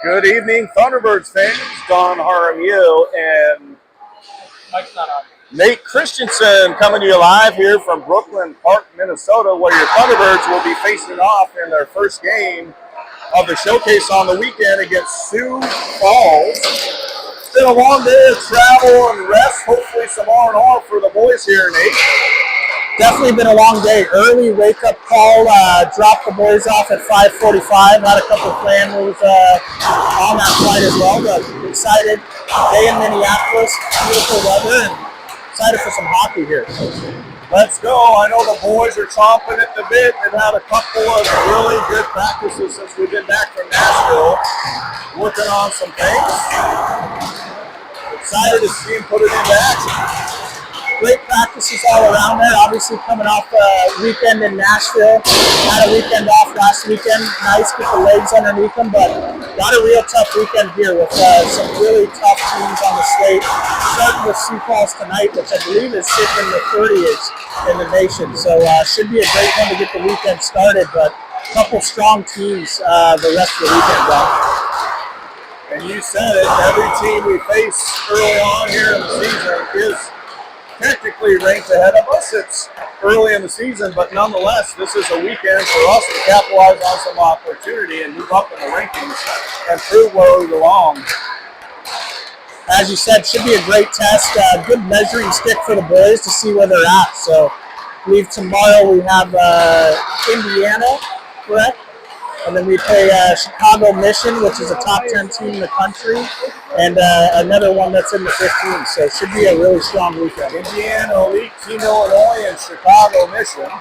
Good evening, Thunderbirds fans. Don Jaramillo and Nate Christensen coming to you live here from Brooklyn Park, Minnesota, where your Thunderbirds will be facing off in their first game of the showcase on the weekend against Sioux Falls. It's been a long day of travel and rest. Hopefully some R&R for the boys here, Nate. Definitely been a long day. Early wake-up call, dropped the boys off at 5:45. Had a couple of families on that flight as well, but excited. Day in Minneapolis, beautiful weather, and excited for some hockey here. Let's go. I know the boys are chomping at the bit. They've had a couple of really good practices since we've been back from Nashville, working on some things. Excited to see them put it into action. Great practices all around there. Obviously coming off a weekend in Nashville. Had a weekend off last weekend. Nice, get the legs underneath them, but got a real tough weekend here with some really tough teams on the slate. Starting with Sioux Falls tonight, which I believe is sitting in the 30s in the nation. So should be a great one to get the weekend started, but a couple strong teams the rest of the weekend, Don. And you said it, every team we face early on here in the season is technically ranked ahead of us. It's early in the season, but nonetheless, this is a weekend for us to capitalize on some opportunity and move up in the rankings and prove where we belong. As you said, should be a great test. Good measuring stick for the boys to see where they're at. So I believe tomorrow we have Indiana, correct? And then we play Chicago Mission, which is a top 10 team in the country, and another one that's in the 15. So it should be a really strong weekend. Indiana, Elite Team Illinois, and Chicago Mission.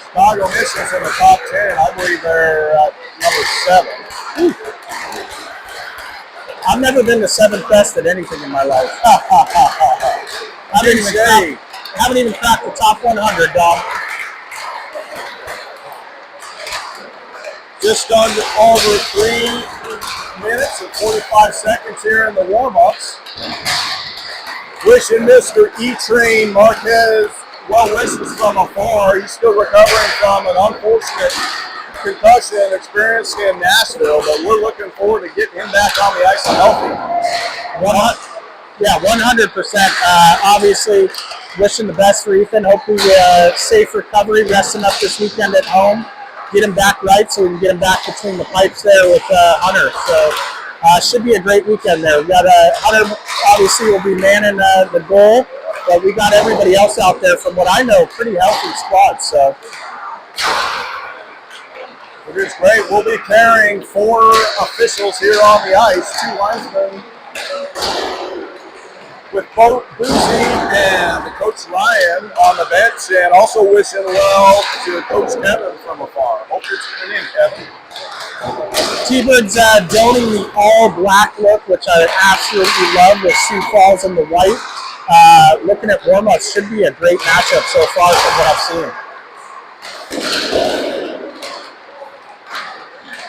Chicago Mission's in the top 10. I believe they're at number 7. I've never been the 7th best at anything in my life. Haven't even cracked the top 100, dog. Just under over 3 minutes and 45 seconds here in the warm-ups. Wishing Mr. E-Train Marquez well wishes from afar. He's still recovering from an unfortunate concussion experienced in Nashville, but we're looking forward to getting him back on the ice and healthy. Yeah, 100%. Obviously, wishing the best for Ethan. Hopefully, safe recovery, resting up this weekend at home. Get him back right so we can get him back between the pipes there with Hunter. So should be a great weekend there. We got Hunter obviously will be manning the goal, but we got everybody else out there from what I know, pretty healthy squad. So it is great. We'll be carrying 4 officials here on the ice, 2 linesmen with both Boozy and Coach Ryan on the bench, and also wishing well to Coach Kevin from afar. Hope you're tuning in, Kevin. Tbirds donning the all-black look, which I absolutely love, with Sioux Falls in the white. Looking at warm-ups, should be a great matchup so far from what I've seen.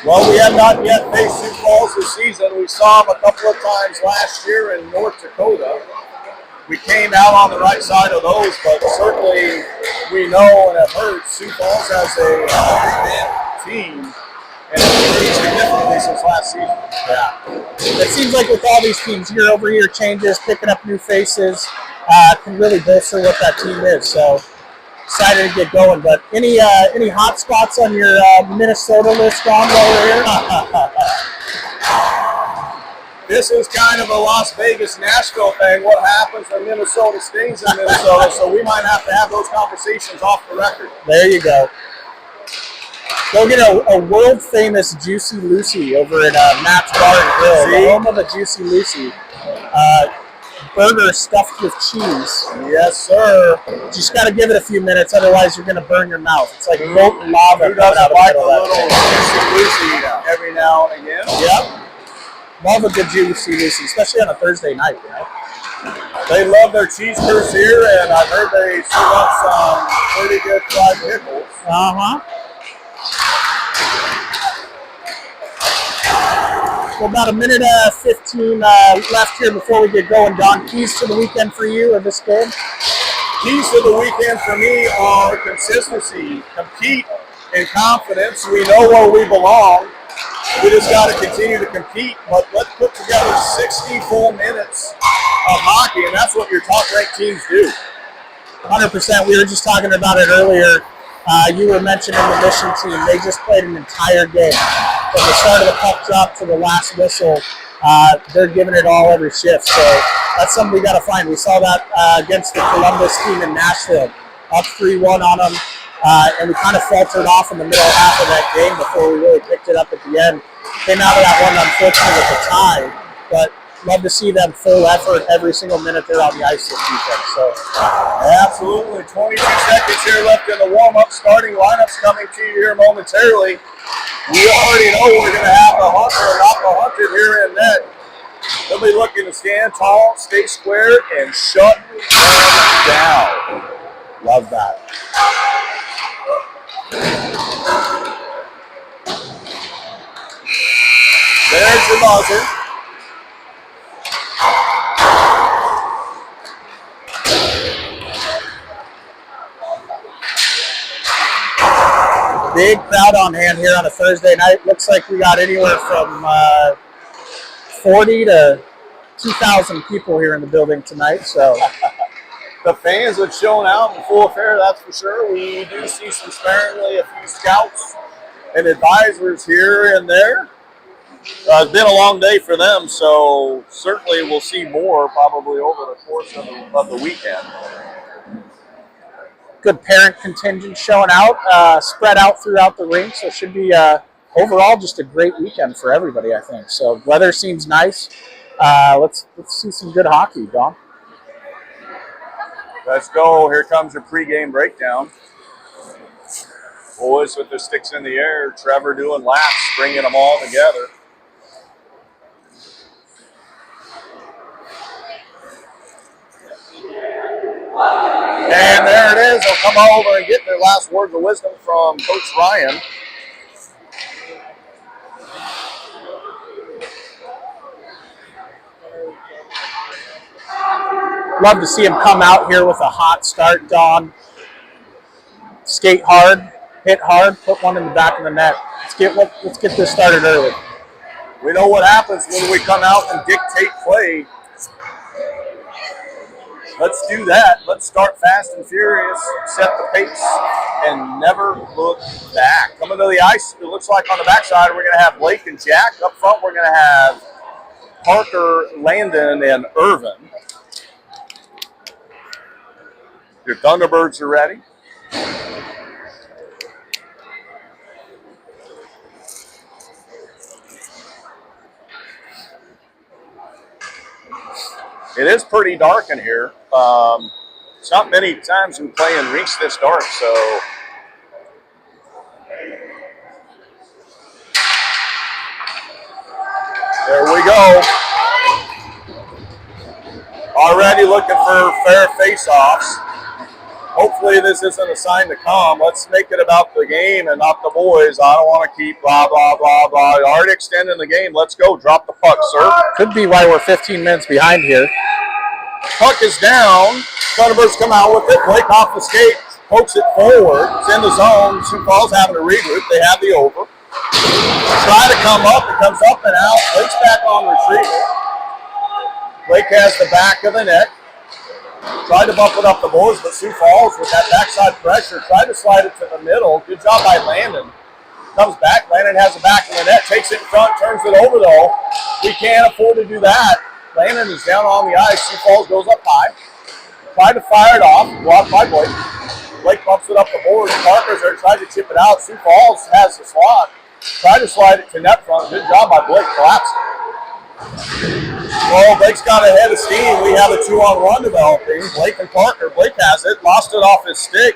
Well, we have not yet faced Sioux Falls this season. We saw them a couple of times last year in North Dakota. We came out on the right side of those, but certainly we know and have heard Sioux Falls has a team, and it's improved significantly since last season. Yeah. It seems like with all these teams, year-over-year changes, picking up new faces, can really bolster what that team is. So excited to get going. But any hot spots on your Minnesota list, Don, while we're here? This is kind of a Las Vegas, Nashville thing. What happens when Minnesota stays in Minnesota? So we might have to have those conversations off the record. There you go. Go get a world famous Juicy Lucy over at Matt's Bar and Grill, the home of a Juicy Lucy. Burger stuffed with cheese. Yes, sir. Just got to give it a few minutes, otherwise you're going to burn your mouth. It's like molten lava. Who doesn't like a little Juicy Lucy every now and again? Yep. Love a good Juicy Lucy, especially on a Thursday night, you know. They love their cheese curds here, and I've heard they serve up some pretty good fried pickles. Well, about a minute 15 left here before we get going. Don, keys to the weekend for you of this game? Keys to the weekend for me are consistency, compete, and confidence. We know where we belong. We just got to continue to compete, but let's put together 60 full minutes of hockey, and that's what your top-ranked teams do. 100%. We were just talking about it earlier. You were mentioning the Mission team. They just played an entire game. From the start of the puck drop to the last whistle, they're giving it all every shift. So that's something we got to find. We saw that against the Columbus team in Nashville, up 3-1 on them. And we kind of faltered off in the middle half of that game before we really picked it up at the end. Came out of that one, unfortunately, with the tie, but love to see them full effort every single minute they're on the ice this weekend. So, absolutely. 22 seconds here left in the warm-up. Starting lineups coming to you here momentarily. We already know we're going to have a hunter and not a hunted here in net. They'll be looking to stand tall, stay square, and shut them down. Love that. There's your buzzer. Big crowd on hand here on a Thursday night. Looks like we got anywhere from 40 to 2,000 people here in the building tonight. So the fans have shown out in full affair, that's for sure. We do see some sparingly a few scouts and advisors here and there. It's been a long day for them, so certainly we'll see more probably over the course of the weekend. Good parent contingent showing out, spread out throughout the rink, so it should be overall just a great weekend for everybody, I think. So weather seems nice. Let's see some good hockey, Dom. Let's go. Here comes your pregame breakdown. Boys with their sticks in the air. Trevor doing laps, bringing them all together. And there it is. They'll come over and get their last words of wisdom from Coach Ryan. Love to see him come out here with a hot start, Don. Skate hard, hit hard, put one in the back of the net. Let's get this started early. We know what happens when we come out and dictate play. Let's do that. Let's start fast and furious, set the pace, and never look back. Coming to the ice, it looks like on the backside, we're going to have Blake and Jack. Up front, we're going to have Parker, Landon, and Irvin. Your Thunderbirds are ready. It is pretty dark in here. It's not many times we play in rinks this dark, so. There we go. Already looking for fair face-offs. Hopefully this isn't a sign to come. Let's make it about the game and not the boys. I don't want to keep blah, blah, blah, blah. Already extending the game. Let's go. Drop the puck, sir. Could be why we're 15 minutes behind here. Puck is down. Thunderbirds come out with it. Blake off the skate. Pokes it forward. It's in the zone. Sioux Falls having to regroup. They have the over. Try to come up. It comes up and out. Blake's back on retrieval. Blake has the back of the net. Tried to bump it up the boards, but Sioux Falls with that backside pressure tried to slide it to the middle. Good job by Landon. Comes back. Landon has the back of the net, takes it in front, turns it over though. We can't afford to do that. Landon is down on the ice. Sioux Falls goes up high. Tried to fire it off. Blocked by Blake. Blake bumps it up the board. Parker's there, tried to chip it out. Sioux Falls has the slot. Tried to slide it to net front. Good job by Blake. Collapsed. Well, Blake's got a head of steam. We have a 2-on-1 developing. Blake and Parker. Blake has it. Lost it off his stick.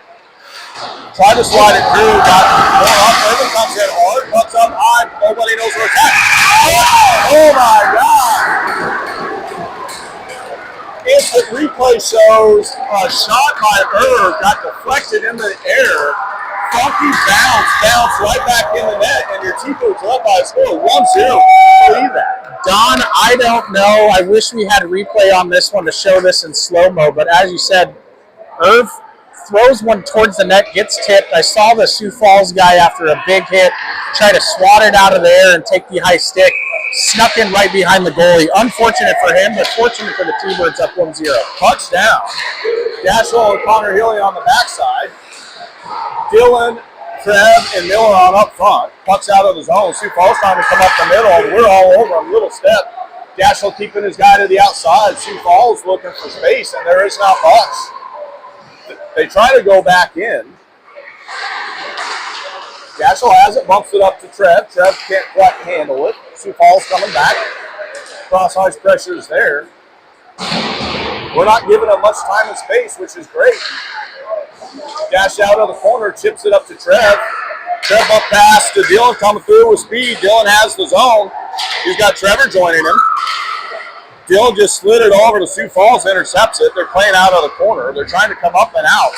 Tried to slide it through. Got one up. Irvin comes in hard. Pucks up high. Nobody knows where it's at. Oh, my God. Instant replay shows a shot by Irv got deflected in the air. Funky bounce right back in the net, and your Tbirds led by a score 1-0. Believe that. Don, I don't know. I wish we had a replay on this one to show this in slow-mo, but as you said, Irv throws one towards the net, gets tipped. I saw the Sioux Falls guy after a big hit try to swat it out of there and take the high stick. Snuck in right behind the goalie. Unfortunate for him, but fortunate for the Tbirds up 1-0. Touchdown. Dashwell and Connor Healy on the backside. Dylan, Trev, and Miller on up front. Puck's out of the zone. Sioux Falls trying to come up the middle, and we're all over him. Little step. Dashwell keeping his guy to the outside. Sioux Falls looking for space, and there is not much. They try to go back in. Dashwell has it, bumps it up to Trev. Trev can't quite handle it. Sioux Falls coming back. Cross-ice pressure is there. We're not giving them much time and space, which is great. Dash out of the corner, chips it up to Trev. Trev up pass to Dylan, coming through with speed. Dylan has the zone. He's got Trevor joining him. Dylan just slid it over to Sioux Falls, intercepts it. They're playing out of the corner. They're trying to come up and out.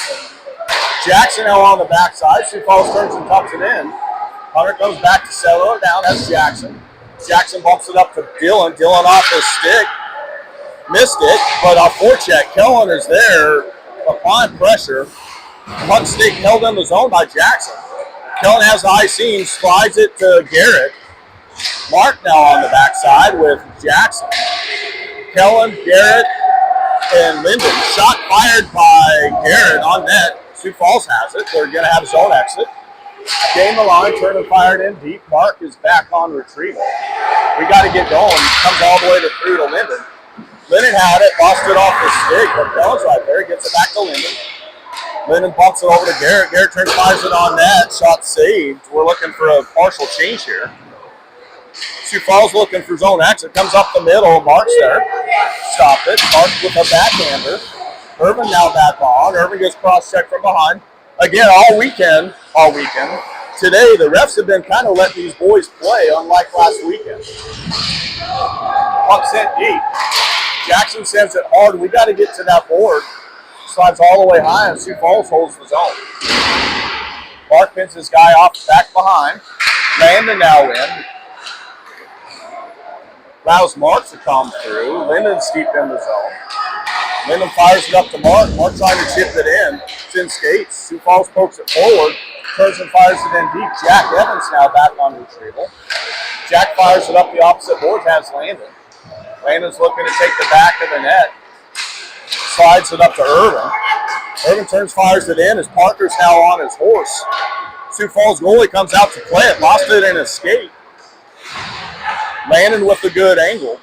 Jackson now on the backside. Sioux Falls turns and dumps it in. Hunter comes back to settle it down. That's Jackson. Jackson bumps it up to Dylan. Dylan off his stick. Missed it, but a forecheck. Kellen is there, applying pressure. Puck stick held in the zone by Jackson. Kellen has the high seam, slides it to Garrett. Mark now on the backside with Jackson. Kellen, Garrett, and Linden. Shot fired by Garrett on net. Sioux Falls has it. They're going to have a zone exit. Gain the line, turn and fired in deep. Mark is back on retrieval. We got to get going. Comes all the way through to Linden. Linden had it, lost it off his stick, but Kellen's right there. Gets it back to Linden. Linden bumps it over to Garrett. Garrett turns, fires it on net. Shot saved. We're looking for a partial change here. Sioux Falls looking for zone exit. Comes up the middle. Mark's there. Stop it. Mark with a backhander. Irvin now back on. Irvin gets cross-checked from behind. Again, all weekend. Today, the refs have been kind of letting these boys play, unlike last weekend. Puck sent deep. Jackson sends it hard. We got to get to that board. Slides all the way high, and Sioux Falls holds the zone. Mark pins his guy off back behind. Landon now in. Allows Mark to come through. Linden's deep in the zone. Linden fires it up to Mark. Mark trying to chip it in. It's in skates. Sioux Falls pokes it forward. Turns and fires it in deep. Jack Evans now back on retrieval. Jack fires it up the opposite board. Has Landon. Landon's looking to take the back of the net. Slides it up to Irvin. Irvin turns, fires it in as Parker's now on his horse. Sioux Falls goalie comes out to play it. Lost it in his skate. Landon with a good angle.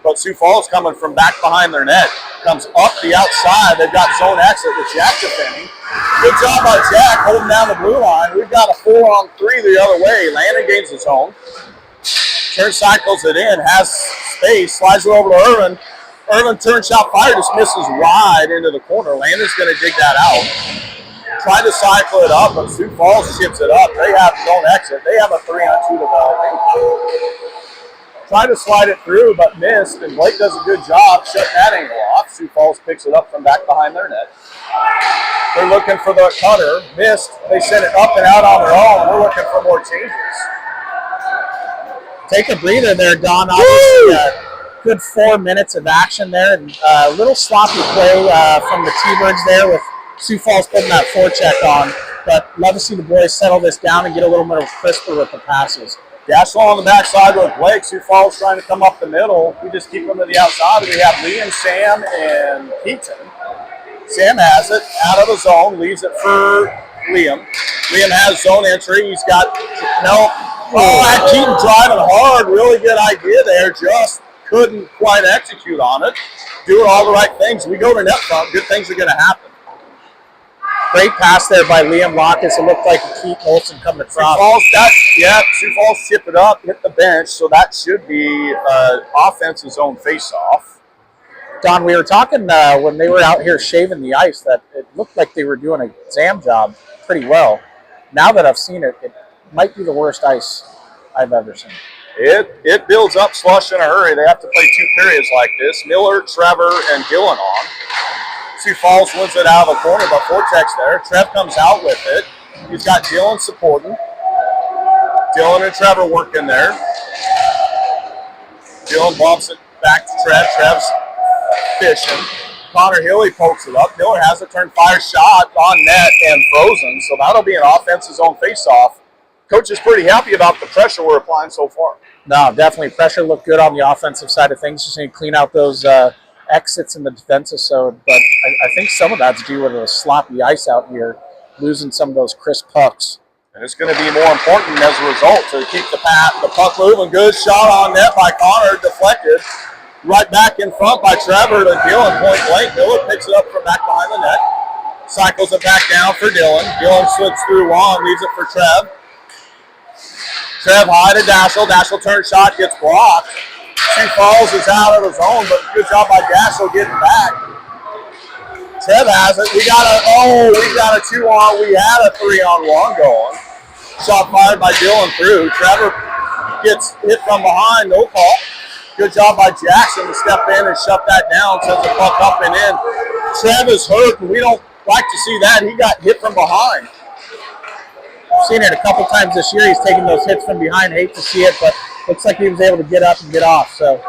But Sioux Falls coming from back behind their net. Comes up the outside. They've got zone exit with Jack defending. Good job by Jack holding down the blue line. We've got a 4-on-3 the other way. Landon gains his zone. Turns, cycles it in. Has space. Slides it over to Irvin. Irvin turns, shot fired. Just misses wide into the corner. Landon's going to dig that out. Tried to cycle it up, but Sioux Falls chips it up. They have zone exit. They have a 3-on-2 developing. Tried to slide it through, but missed, and Blake does a good job shutting that angle off. Sioux Falls picks it up from back behind their net. They're looking for the cutter. Missed. They sent it up and out on their own. We're looking for more changes. Take a breather there, Don. Obviously, good 4 minutes of action there. And a little sloppy play from the Tbirds there with Sioux Falls putting that forecheck on. But love to see the boys settle this down and get a little more crisper with the passes. Dashwell on the backside with Blake. Sioux Falls trying to come up the middle. We just keep them to the outside. We have Liam, Sam, and Keaton. Sam has it out of the zone, leaves it for Liam. Liam has zone entry. He's got help. Oh, Keaton driving hard. Really good idea there. Just couldn't quite execute on it. Doing all the right things. We go to net front. Good things are going to happen. Great pass there by Liam Lockus. It looked like Keith Olsen coming across. Sioux Falls chip it up, hit the bench, so that should be offense's own face-off. Don, we were talking when they were out here shaving the ice that it looked like they were doing a exam job pretty well. Now that I've seen it, it might be the worst ice I've ever seen. It builds up slush in a hurry. They have to play 2 periods like this. Miller, Trevor, and Dylan on. Sioux Falls wins it out of the corner, but Vortex there. Trev comes out with it. He's got Dylan supporting. Dylan and Trevor working there. Dylan bumps it back to Trev. Trev's fishing. Connor Hilly pokes it up. Miller has it, turned fire shot on net and frozen, so that'll be an offense's own face-off. Coach is pretty happy about the pressure we're applying so far. No, definitely. Pressure looked good on the offensive side of things. Just need to clean out those exits in the defensive zone. But I think some of that's due to the sloppy ice out here, losing some of those crisp pucks. And it's going to be more important as a result to keep the puck moving. Good shot on net by Connor, deflected. Right back in front by Trevor to Dylan, point blank. Miller picks it up from back behind the net. Cycles it back down for Dylan. Dylan slips through long, leaves it for Trev. Trev high to Dashel. Dashel turn shot, gets blocked. Sioux Falls is out of the zone, but good job by Dashel getting back. Trev has it. We got a 2-on. We had a 3-on-1 going. Shot fired by Dylan through. Trevor gets hit from behind, no call. Good job by Jackson to step in and shut that down, sends the puck up and in. Trev is hurt, and we don't like to see that. He got hit from behind. I've seen it a couple times this year. He's taking those hits from behind. Hate to see it, but looks like he was able to get up and get off. So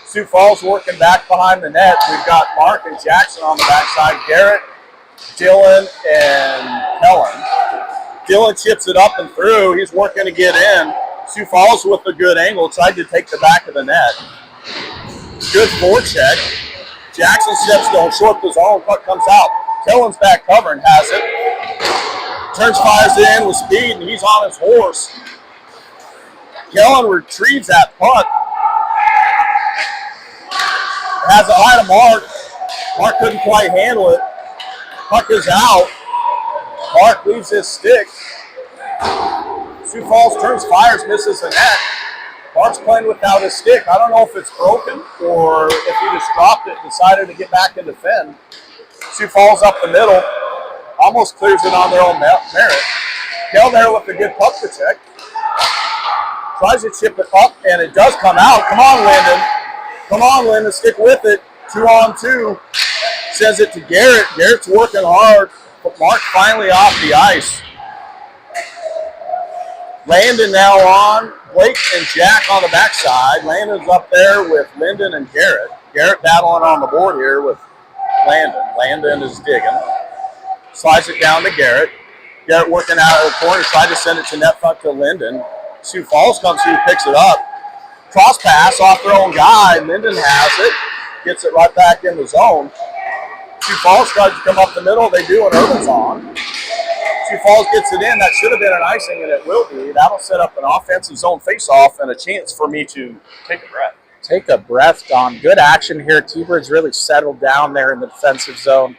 Sioux Falls working back behind the net. We've got Mark and Jackson on the backside. Garrett, Dylan, and Helen. Dylan chips it up and through. He's working to get in. Sioux Falls with a good angle. Tried to take the back of the net. Good forecheck. Jackson steps going short the zone. Puck comes out. Kellen's back covering, has it. Turns, fires it in with speed, and he's on his horse. Kellen retrieves that puck. Has it high to Mark. Mark couldn't quite handle it. Puck is out. Mark leaves his stick. Sioux Falls turns, fires, misses the net. Mark's playing without his stick. I don't know if it's broken or if he just dropped it and decided to get back and defend. Sioux Falls up the middle. Almost clears it on their own merit. Kel there with a good puck protect. Tries to chip it up, and it does come out. Come on, Lyndon. Come on, Lyndon. Stick with it. 2-on-2. Sends it to Garrett. Garrett's working hard, but Mark finally off the ice. Landon now on. Blake and Jack on the backside. Landon's up there with Lyndon and Garrett. Garrett battling on the board here with Landon. Landon is digging. Slides it down to Garrett. Garrett working out of the corner. Tried to send it to net front to Lyndon. Sioux Falls comes through, picks it up. Cross pass off their own guy. Lyndon has it. Gets it right back in the zone. Sioux Falls tries to come up the middle. They do, and Irvin's on. Sioux Falls gets it in. That should have been an icing, and it will be. That'll set up an offensive zone face-off and a chance for me to take a breath. Take a breath, Don. Good action here. Tbirds really settled down there in the defensive zone.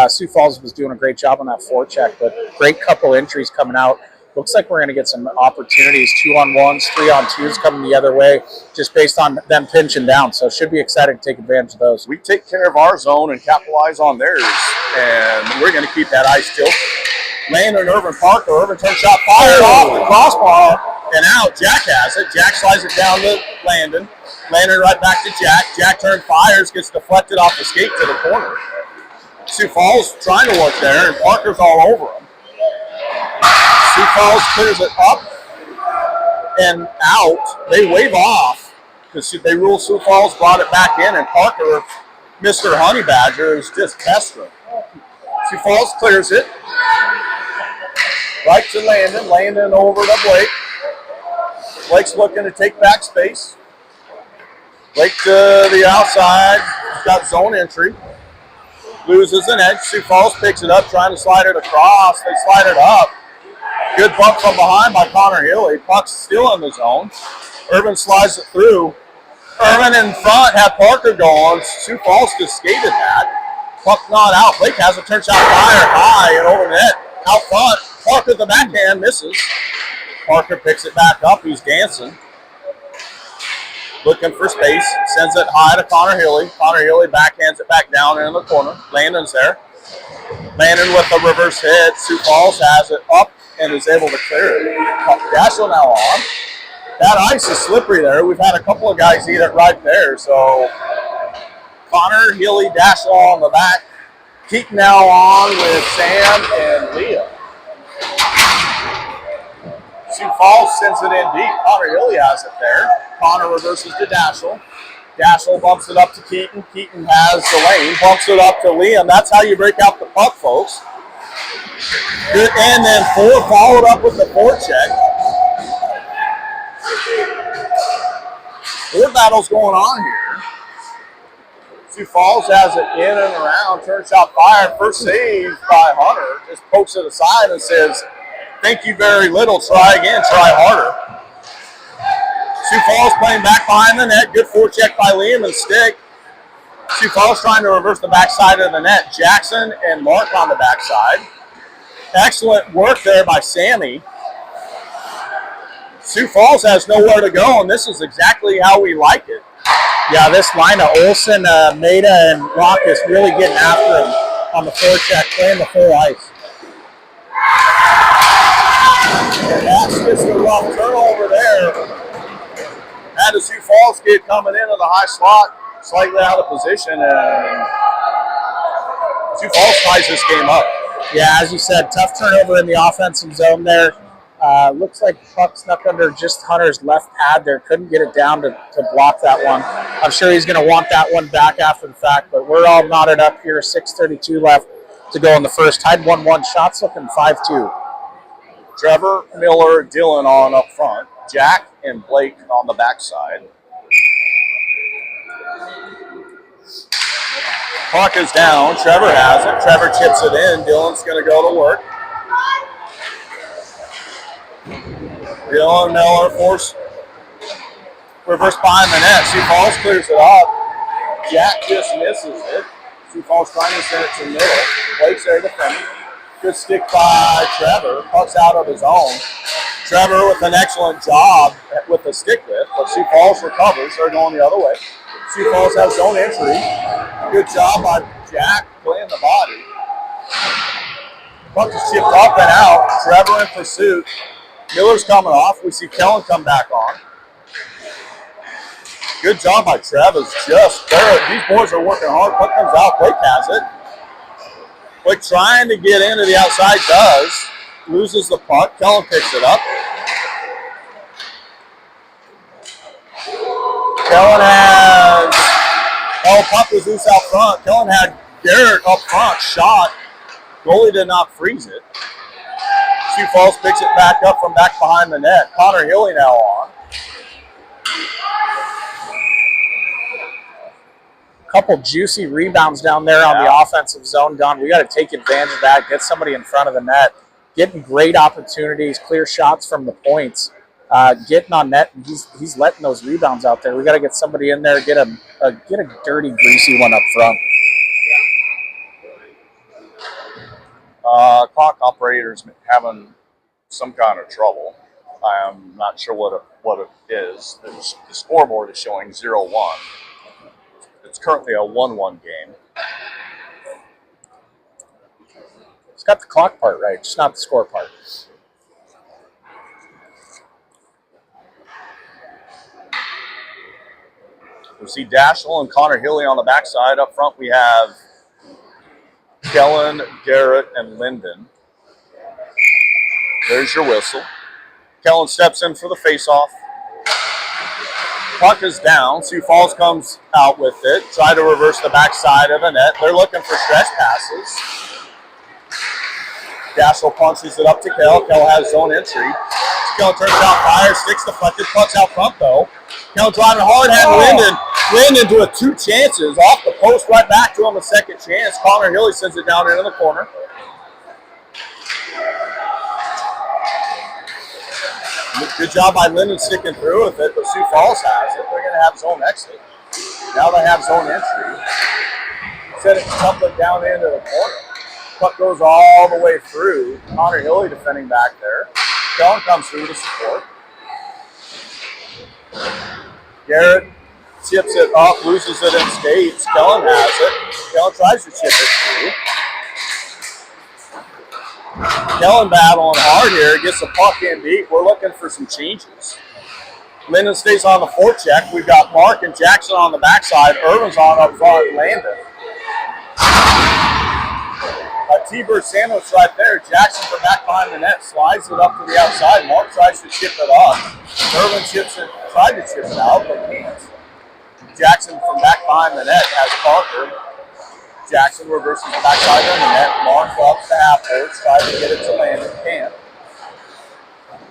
Sioux Falls was doing a great job on that forecheck, but great couple entries coming out. Looks like we're going to get some opportunities, 2-on-1s, 3-on-2s coming the other way, just based on them pinching down. So it should be exciting to take advantage of those. We take care of our zone and capitalize on theirs, and we're going to keep that ice tilted. Landon, Irvin Parker. Irvin turn shot fired off the crossbar and out. Jack has it. Jack slides it down to Landon. Landon right back to Jack. Jack turn fires, gets deflected off the skate to the corner. Sioux Falls trying to work there, and Parker's all over him. Sioux Falls clears it up and out. They wave off because they rule Sioux Falls, brought it back in, and Parker, Mr. Honey Badger, is just pestering. Sioux Falls clears it. Right to Landon. Landon over to Blake. Blake's looking to take back space. Blake to the outside. He's got zone entry. Loses an edge. Sioux Falls picks it up, trying to slide it across. They slide it up. Good bump from behind by Connor Healy. Puck's still in the zone. Irvin slides it through. Irvin in front had Parker going. Sioux Falls just skated that. Puck not out. Blake has it, turns out fire high and over net. Out front. Parker the backhand misses. Parker picks it back up. He's dancing. Looking for space. Sends it high to Connor Healy. Connor Healy backhands it back down in the corner. Landon's there. Landon with a reverse hit. Sioux Falls has it up and is able to clear it. Dashel now on. That ice is slippery there. We've had a couple of guys eat it right there. So Connor, Healy, Dashel on the back. Keaton now on with Sam and Leah. Sioux Falls sends it in deep. Connor Healy has it there. Connor reverses to Dashel. Dashel bumps it up to Keaton. Keaton has the lane. Bumps it up to Liam. That's how you break out the puck, folks. Good, and then Ford followed up with the forecheck. Four battles going on here. Sioux Falls has it in and around. Turns out fire. First save by Hunter. Just pokes it aside and says, "Thank you very little. Try again. Try harder." Sioux Falls playing back behind the net. Good forecheck by Liam and stick. Sioux Falls trying to reverse the backside of the net. Jackson and Mark on the backside. Excellent work there by Sammy. Sioux Falls has nowhere to go, and this is exactly how we like it. Yeah, this line of Olsen, Maida, and Rockus really getting after him on the forecheck, playing the full ice. And that's just a rough turnover there. Had the Sioux Falls kid coming into the high slot, slightly out of position, and Sioux Falls ties this game up. Yeah, as you said, tough turnover in the offensive zone there. Looks like the puck snuck under just Hunter's left pad there. Couldn't get it down to block that one. I'm sure he's going to want that one back after the fact, but we're all knotted up here. 6:32 left to go in the first. Tied 1-1. Shots looking 5-2. Trevor, Miller, Dylan on up front. Jack and Blake on the backside. Puck is down. Trevor has it. Trevor chips it in. Dylan's going to go to work. Dylan Miller force reverse behind the net. Sioux Falls clears it up. Jack just misses it. Sioux Falls trying to send it to the middle. Blake's there defending. Good stick by Trevor. Puck's out of his own. Trevor with an excellent job with the stick lift, but Sioux Falls recovers. They're going the other way. Sioux Falls has zone entry. Good job by Jack playing the body. Puck is chipped up and out. Trevor in pursuit. Miller's coming off. We see Kellen come back on. Good job by Travis. Just there. These boys are working hard. Puck comes out. Blake has it. Blake trying to get into the outside. Does. Loses the puck. Kellen picks it up. Kellen has... Oh, puck was loose out front. Kellen had Garrett up front. Shot. Goalie did not freeze it. Sioux Falls picks it back up from back behind the net. Connor Healy now on. Couple juicy rebounds down there on the offensive zone, Don. We got to take advantage of that, get somebody in front of the net, getting great opportunities, clear shots from the points, getting on net, and he's letting those rebounds out there. We got to get somebody in there, get a dirty, greasy one up front. Clock operator's having some kind of trouble. I'm not sure what it is. The scoreboard is showing 0-1. It's currently a 1-1 game. It's got the clock part right, just not the score part. We see Dashel and Connor Healy on the backside. Up front we have Kellen, Garrett, and Linden. There's your whistle. Kellen steps in for the face-off. Puck is down. Sioux Falls comes out with it. Try to reverse the backside of the net. They're looking for stretch passes. Dashel punches it up to Kell. Kell has zone entry. Kell turns out, fire, sticks deflected. Puck's out front, though. Kell driving hard, had Linden Landon with 2 chances. Off the post, right back to him a second chance. Connor Hilly sends it down into the corner. Good job by Linden sticking through with it, but Sioux Falls has it. They're going to have zone exit. Now they have zone entry. Set it tumbling down into the corner. Puck goes all the way through. Connor Hilly defending back there. Kellen comes through to support. Garrett chips it up, loses it in skates. Kellen has it. Kellen tries to chip it through. Kellen battling hard here, gets the puck in deep. We're looking for some changes. Linden stays on the forecheck. We've got Mark and Jackson on the backside. Irvin's on up front, Landon. A Tbird sandwich right there. Jackson from back behind the net slides it up to the outside. Mark tries to chip it up. Irvin chips it, tried to chip it out, but can't. Jackson from back behind the net has Parker. Jackson reverses the backside on the net. Mark up to half-forwards, tries to get it to Landon. Can't.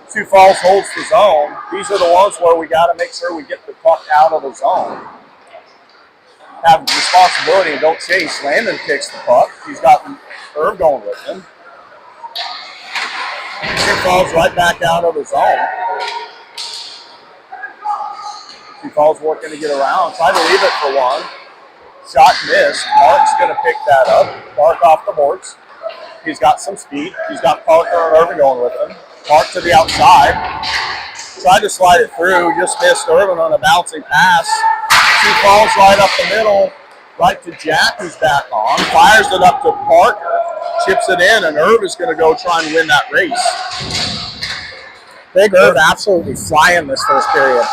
Sioux Falls holds the zone. These are the ones where we got to make sure we get the puck out of the zone. Have responsibility and don't chase. Landon kicks the puck. He's got Irv going with him. Sioux Falls right back out of the zone. Sioux Falls working to get around. Trying to leave it for one. Shot missed. Mark's going to pick that up. Mark off the boards. He's got some speed. He's got Parker and Irvin going with him. Mark to the outside. Tried to slide it through. Just missed Irvin on a bouncing pass. Sioux Falls right up the middle. Right to Jack, who's back on. Fires it up to Parker. Chips it in, and Irv is going to go try and win that race. Big Irv absolutely flying this first period.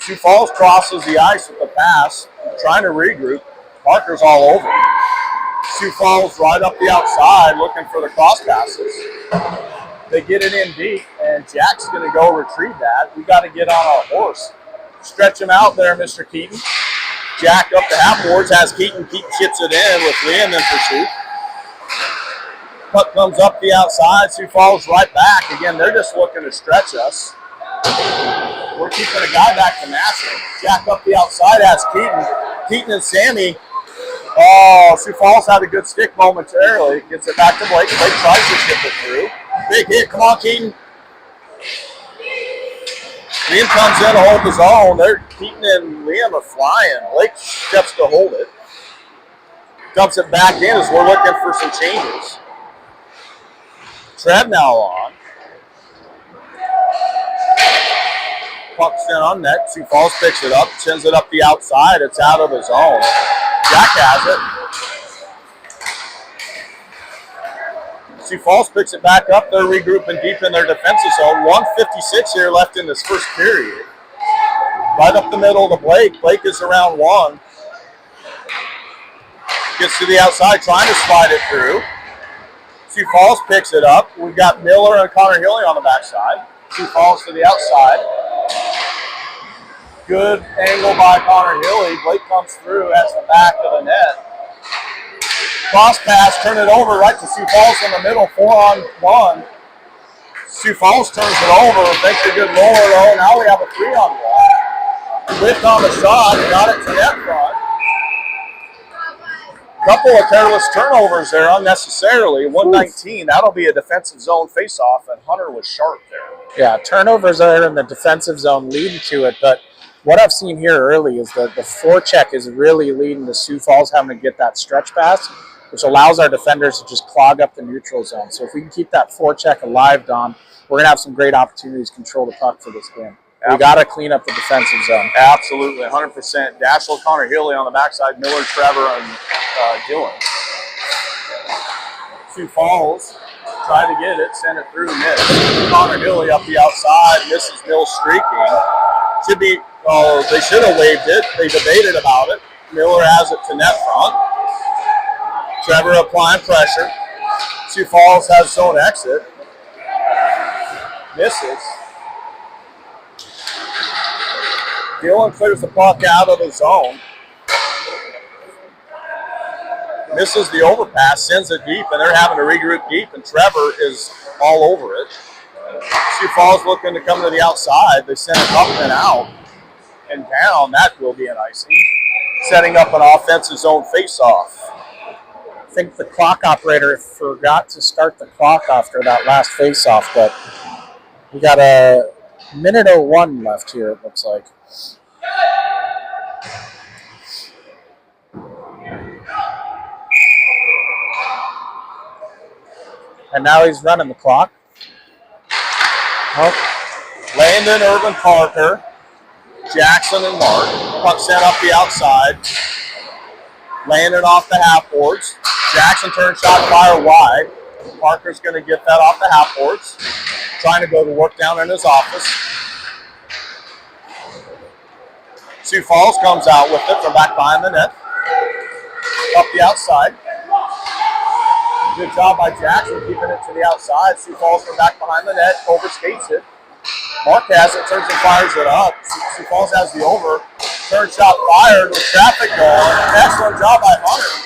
Sioux Falls crosses the ice with the pass, trying to regroup. Parker's all over. Sioux Falls right up the outside looking for the cross passes. They get it in deep, and Jack's going to go retrieve that. We got to get on our horse. Stretch him out there, Mr. Keaton. Jack up to half-boards, has Keaton. Keaton chips it in with Liam in pursuit. Puck comes up the outside. Sioux Falls right back. Again, they're just looking to stretch us. We're keeping a guy back to Nassau. Jack up the outside has Keaton. Keaton and Sammy. Oh, Sioux Falls had a good stick momentarily. Gets it back to Blake. Blake tries to chip it through. Big hit. Come on, Keaton. Liam comes in to hold the zone. Keaton and Liam are flying. Blake steps to hold it. Dumps it back in as we're looking for some changes. Trev now on. Puck's in on net. Sioux Falls picks it up, sends it up the outside. It's out of the zone. Jack has it. Sioux Falls picks it back up. They're regrouping deep in their defensive zone. 1:56 here left in this first period. Right up the middle to Blake. Blake is around one. Gets to the outside, trying to slide it through. Sioux Falls picks it up. We've got Miller and Connor Hilly on the backside. Sioux Falls to the outside. Good angle by Connor Hilly. Blake comes through at the back of the net. Cross pass, turn it over right to Sioux Falls in the middle, 4-on-1. Sioux Falls turns it over. Thanks to good lower though. Now we have a 3-on-1. Whipped on the shot, got it to net front. Couple of careless turnovers there unnecessarily. 119. That'll be a defensive zone faceoff, and Hunter was sharp there. Yeah, turnovers are in the defensive zone leading to it, but what I've seen here early is that the forecheck is really leading to Sioux Falls having to get that stretch pass, which allows our defenders to just clog up the neutral zone. So if we can keep that forecheck alive, Don, we're going to have some great opportunities to control the puck for this game. We got to clean up the defensive zone. Absolutely, 100%. Dashel, Connor Hilly on the backside, Miller, Trevor, and Dylan. Sioux Falls tried to get it, send it through, miss. Connor Hilly up the outside, misses Mill streaking. Should be, oh, they should have waived it. They debated about it. Miller has it to net front. Trevor applying pressure. Sioux Falls has zone exit. Misses. Dylan clears the puck out of the zone. Misses the overpass, sends it deep, and they're having to regroup deep, and Trevor is all over it. Sioux Falls looking to come to the outside. They send it up and out. and down. That will be an icing. Setting up an offensive zone face-off. I think the clock operator forgot to start the clock after that last face-off, but we got a minute 01 left here, it looks like. And now he's running the clock. Oh. Landon, Irvin, Parker, Jackson, and Mark. Puck sent up the outside. Landon off the half boards. Jackson turn shot, fire wide. Parker's going to get that off the half boards. Trying to go to work down in his office. Sioux Falls comes out with it from back behind the net. Up the outside. Good job by Jackson keeping it to the outside. Sioux Falls from back behind the net, overskates it. Mark has it, turns and fires it up. Sioux Falls has the over. Turn shot fired with traffic going. Excellent job by Hunter.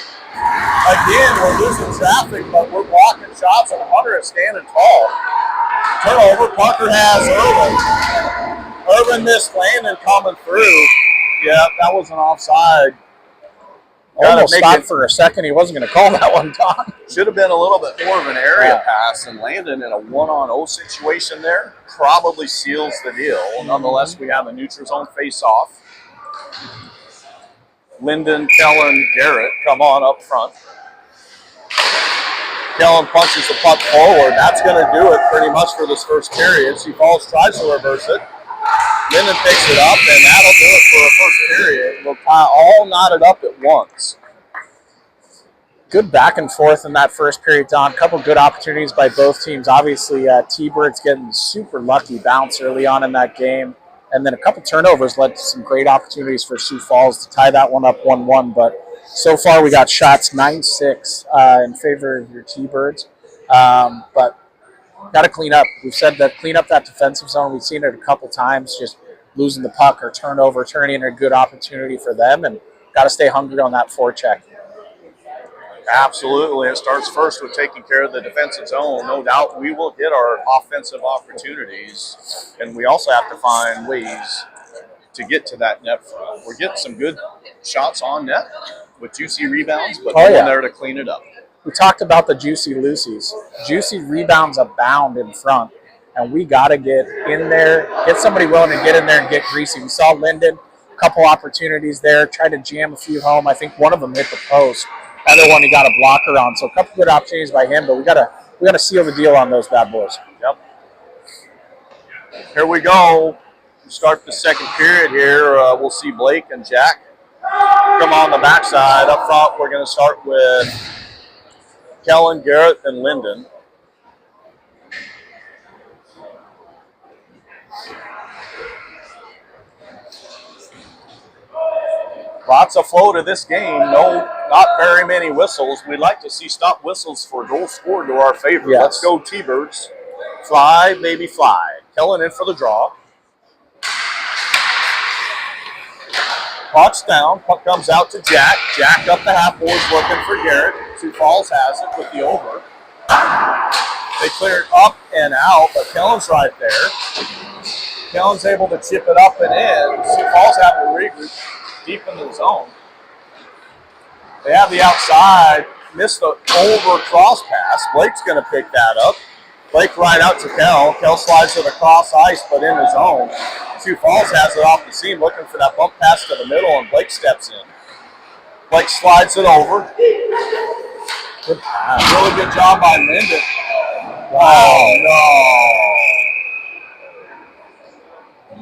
Again, we're losing traffic, but we're blocking shots, and Hunter is standing tall. Turnover, Parker has Irvin. Irvin missed Landon coming through. Yeah, that was an offside. Almost stopped for a second. He wasn't going to call that one, Don. Should have been a little bit more of an area pass, and Landon in a 1-on-0 situation there probably seals the deal. Nonetheless, we have a neutral zone face-off. Lyndon, Kellen, Garrett come on up front. Kellen punches the puck forward. That's going to do it pretty much for this first period. Sioux Falls tries to reverse it. Lyndon picks it up, and that'll do it for a first period. We'll tie all knotted up at once. Good back and forth in that first period, Don. A couple good opportunities by both teams. Obviously, Tbirds getting super lucky bounce early on in that game. And then a couple turnovers led to some great opportunities for Sioux Falls to tie that one up 1-1. But so far, we got shots 9-6 in favor of your Tbirds. But got to clean up. We've said that clean up that defensive zone. We've seen it a couple times, just losing the puck or turnover, turning into a good opportunity for them, and got to stay hungry on that forecheck. Absolutely. It starts first with taking care of the defensive zone. No doubt we will hit our offensive opportunities, and we also have to find ways to get to that net front. We're getting some good shots on net with juicy rebounds, but no one there to clean it up. We talked about the Juicy Lucy's. Juicy rebounds abound in front, and we got to get in there, get somebody willing to get in there and get greasy. We saw Lyndon, a couple opportunities there, tried to jam a few home. I think one of them hit the post. Other one he got a blocker on. So a couple good opportunities by him, but we gotta seal the deal on those bad boys. Yep. Here we go. Start the second period here. We'll see Blake and Jack come on the backside. Up front, we're going to start with Kellen, Garrett, and Lyndon. Lots of flow to this game. No, not very many whistles. We'd like to see stop whistles for goals scored to our favor. Yes. Let's go, Tbirds. Fly, baby, fly. Kellen in for the draw. Puck's down. Puck comes out to Jack. Jack up the half boards looking for Garrett. Sioux Falls has it with the over. They clear it up and out, but Kellen's right there. Kellen's able to chip it up and in. Sioux Falls have to regroup deep into the zone. They have the outside. Missed the over cross pass. Blake's going to pick that up. Blake right out to Kel. Kel slides to the cross ice, but in the zone. Sioux Falls has it off the seam, looking for that bump pass to the middle, and Blake steps in. Blake slides it over. Good pass. Really good job by Lyndon. Wow.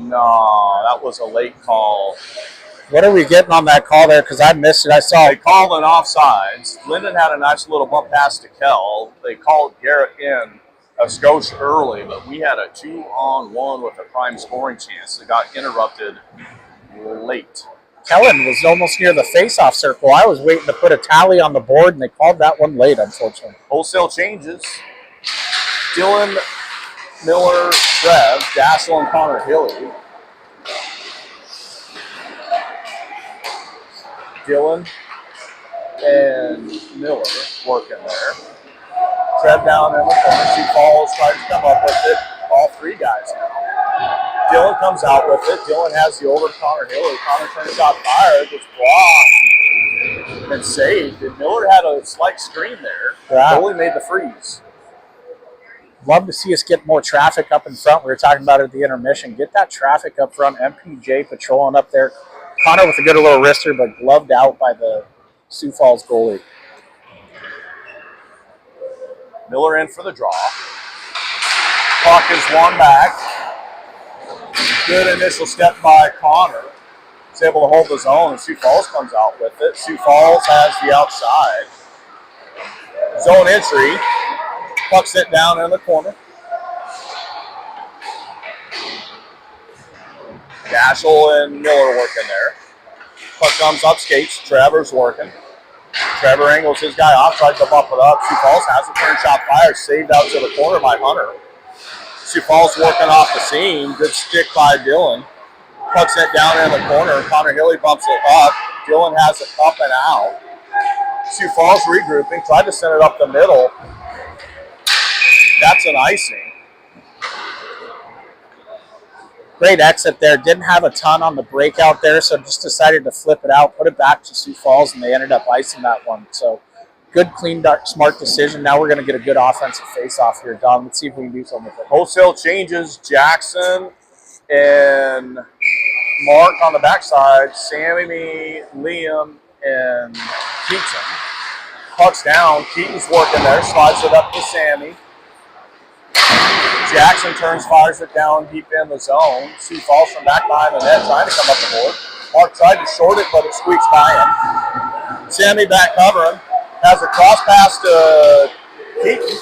No, that was a late call. What are we getting on that call there? Because I missed it. I saw they called an offsides. Lyndon had a nice little bump pass to Kel. They called Garrett in a skosh early, but we had a 2-on-1 with a prime scoring chance that got interrupted late. Kellen was almost near the face-off circle. I was waiting to put a tally on the board, and they called that one late, unfortunately. Wholesale changes. Dylan, Miller, Trev, Dassel, and Connor Hilly. Dylan and Miller working there. Trev down in the corner. Sioux Falls trying to come up with it. All three guys now. Dylan comes out with it. Dylan has the over to Connor Hilly. Connor turns shot fired. It's blocked and saved. And Miller had a slight screen there. Yeah. Goalie made the freeze. Love to see us get more traffic up in front. We were talking about it at the intermission. Get that traffic up front. MPJ patrolling up there. Connor with a good little wrister, but gloved out by the Sioux Falls goalie. Miller in for the draw. Puck is won back. Good initial step by Connor. He's able to hold the zone, and Sioux Falls comes out with it. Sioux Falls has the outside. Zone entry. Puck sent down in the corner. Daschel and Miller working there. Puck comes up, skates. Trevor's working. Trevor angles his guy off, tries to bump it up. Sioux Falls has a turn shot fire, saved out to the corner by Hunter. Sioux Falls working off the seam. Good stick by Dylan. Puck sent down in the corner. Connor Hilly bumps it up. Dylan has it up and out. Sioux Falls regrouping, tried to send it up the middle. That's an icing. Great exit there. Didn't have a ton on the breakout there, so just decided to flip it out, put it back to Sioux Falls, and they ended up icing that one. So good, clean, dark, smart decision. Now we're going to get a good offensive face-off here, Don. Let's see if we can do something with it. Wholesale changes. Jackson and Mark on the backside. Sammy, Liam, and Keaton. Puck's down. Keaton's working there. Slides it up to Sammy. Jackson turns, fires it down deep in the zone. Sioux Falls from back behind the net, trying to come up the board. Mark tried to short it, but it squeaks by him. Sammy back covering. Has a cross pass to Keaton.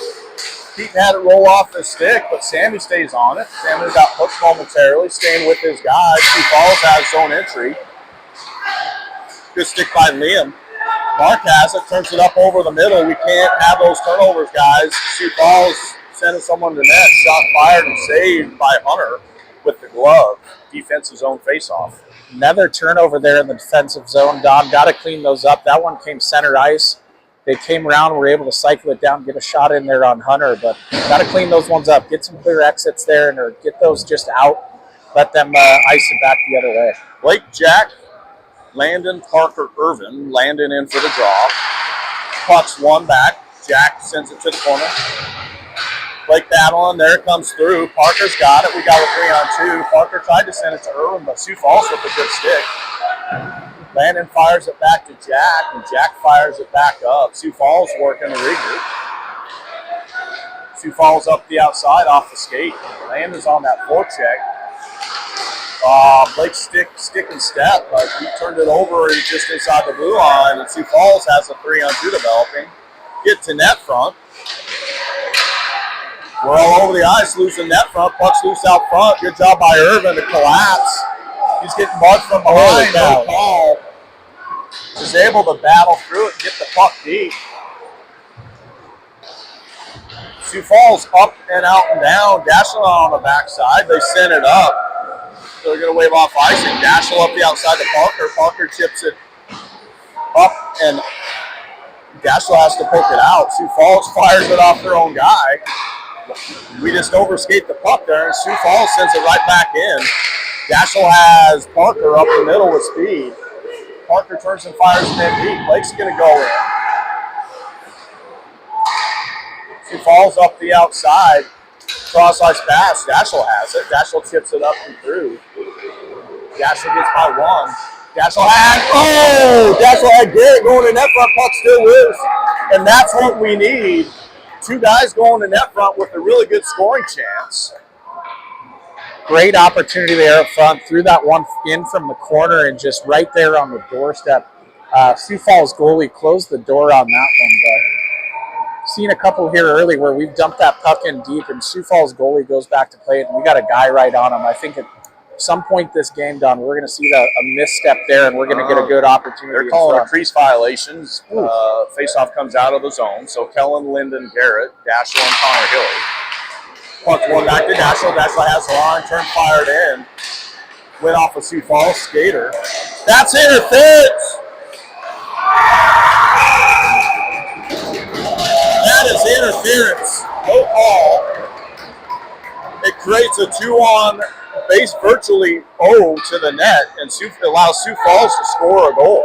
Keaton had it roll off his stick, but Sammy stays on it. Sammy got hooked momentarily, staying with his guy. Sioux Falls has zone entry. Good stick by Liam. Mark has it, turns it up over the middle. We can't have those turnovers, guys. Sioux Falls sending someone to net, shot fired and saved by Hunter with the glove. Defensive zone faceoff. Another turnover there in the defensive zone, Don. Got to clean those up. That one came center ice. They came around, were able to cycle it down, get a shot in there on Hunter, but got to clean those ones up. Get some clear exits there and or get those just out. Let them ice it back the other way. Blake, Jack, Landon, Parker, Irvin. Landon in for the draw. Puck's one back. Jack sends it to the corner. Blake battling. There it comes through. Parker's got it. We got a 3-on-2. Parker tried to send it to Irvin, but Sioux Falls with a good stick. Landon fires it back to Jack, and Jack fires it back up. Sioux Falls working the regroup. Sioux Falls up the outside off the skate. Landon's on that forecheck. Blake stick and step, but he turned it over just inside the blue line, and Sioux Falls has a 3-on-2 developing. Get to net front. We're all over the ice, losing net front. Puck's loose out front. Good job by Irvin to collapse. He's getting marked from behind. No call. Is able to battle through it and get the puck deep. Sioux Falls up and out and down. Daschel on the backside. They send it up. So they're going to wave off icing. Daschel up the outside to Parker. Parker chips it up, and Daschel has to poke it out. Sioux Falls fires it off their own guy. We just overskate the puck there, and Sioux Falls sends it right back in. Daschel has Parker up the middle with speed. Parker turns and fires it in deep. Blake's going to go in. Sioux Falls up the outside. Cross-ice pass. Daschel has it. Daschel chips it up and through. Daschel gets by one. Daschel had Garrett going in net front. Puck still loose. And that's what we need. Two guys going to net front with a really good scoring chance. Great opportunity there up front. Threw that one in from the corner and just right there on the doorstep. Sioux Falls goalie closed the door on that one, but seen a couple here early where we've dumped that puck in deep and Sioux Falls goalie goes back to play it and we got a guy right on him. I think at some point this game, Don, we're going to see a misstep there and we're going to get a good opportunity. They're calling a crease violations. Face-off comes out of the zone. So Kellen, Linden, Garrett, Daschel, and Connor Hilly. Puck one back to Daschel. Daschel has the line, turn fired in. Went off a Sioux Falls skater. That's interference. That is interference. No call. It creates a 2-on base virtually O to the net, and allows Sioux Falls to score a goal.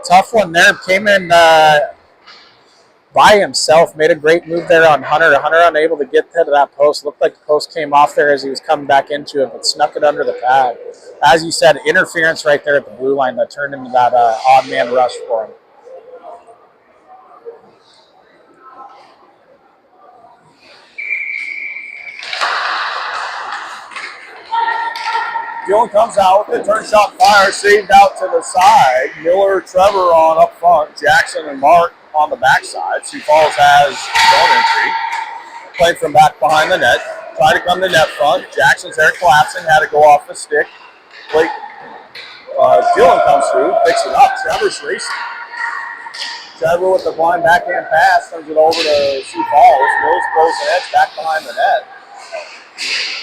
Tough one there. Came in by himself, made a great move there on Hunter. Hunter unable to get to that post. Looked like the post came off there as he was coming back into it, but snuck it under the pad. As you said, interference right there at the blue line that turned into that odd man rush for him. Dillon comes out with it, turn shot fire, saved out to the side. Miller, Trevor on up front, Jackson and Mark on the backside. Sioux Falls has zone entry. Played from back behind the net. Tried to come to net front. Jackson's there collapsing, had to go off the stick. Blake, Dillon comes through, picks it up. Trevor's racing. Trevor with the blind backhand pass, turns it over to Sioux Falls. Mills throws the edge back behind the net.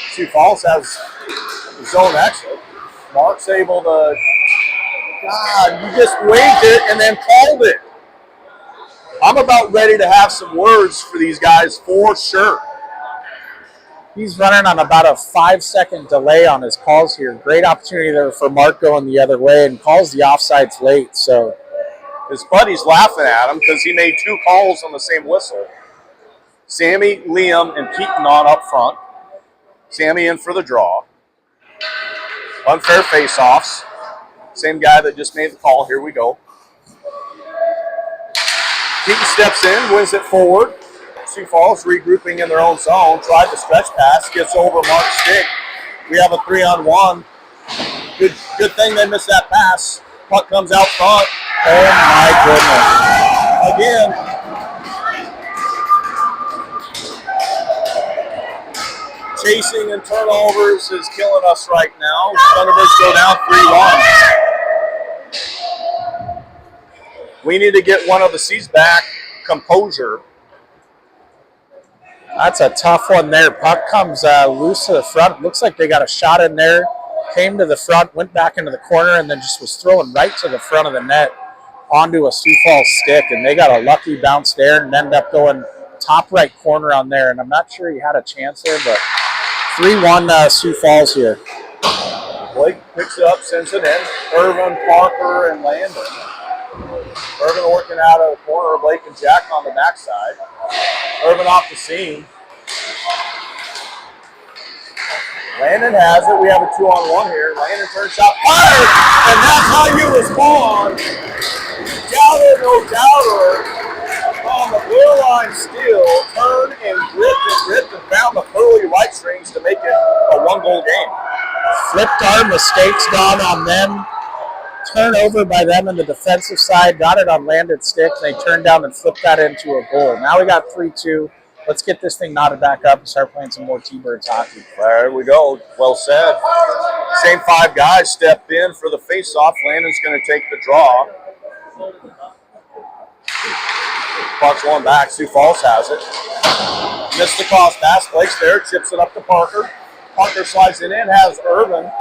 Sioux Falls has the zone exit. Mark's able to, God, you just waved it and then called it. I'm about ready to have some words for these guys for sure. He's running on about a 5-second delay on his calls here. Great opportunity there for Mark going the other way, and calls the offsides late. So his buddy's laughing at him because he made 2 calls on the same whistle. Sammy, Liam, and Keaton on up front. Sammy in for the draw. Unfair face-offs. Same guy that just made the call. Here we go. Keaton steps in, wins it forward. Sioux Falls regrouping in their own zone. Tried the stretch pass, gets over Mark's stick. We have a 3-on-1. Good thing they missed that pass. Puck comes out front. oh my goodness. Again, chasing and turnovers is killing us right now. Thunderbirds go down 3-1. We need to get one of the C's back. Composure. That's a tough one there. Puck comes loose to the front. Looks like they got a shot in there. Came to the front, went back into the corner, and then just was thrown right to the front of the net onto a Sioux Falls stick. And they got a lucky bounce there and ended up going top right corner on there. And I'm not sure he had a chance there, but 3-1 Sioux Falls here. Blake picks it up, sends it in. Irvin, Parker, and Landon. Irvin working out of the corner. Blake and Jack on the backside. Irvin off the seam. Landon has it. We have a 2-on-1 here. Landon turns shot fired, and that's how you respond. Doubter, no doubter. On the blue line steal, turned and gripped and found the early right strings to make it a 1-goal game. Flipped our mistakes gone on them. Turnover by them in the defensive side. Got it on landed stick. They turned down and flipped that into a goal. Now we got 3-2. Let's get this thing knotted back up and start playing some more T-Birds hockey. There we go. Well said. Same 5 guys stepped in for the face-off. Landon's going to take the draw. Puck's one back. Sioux Falls has it. Missed the cross pass. Blake's there. Chips it up to Parker. Parker slides it in. Has Irvin.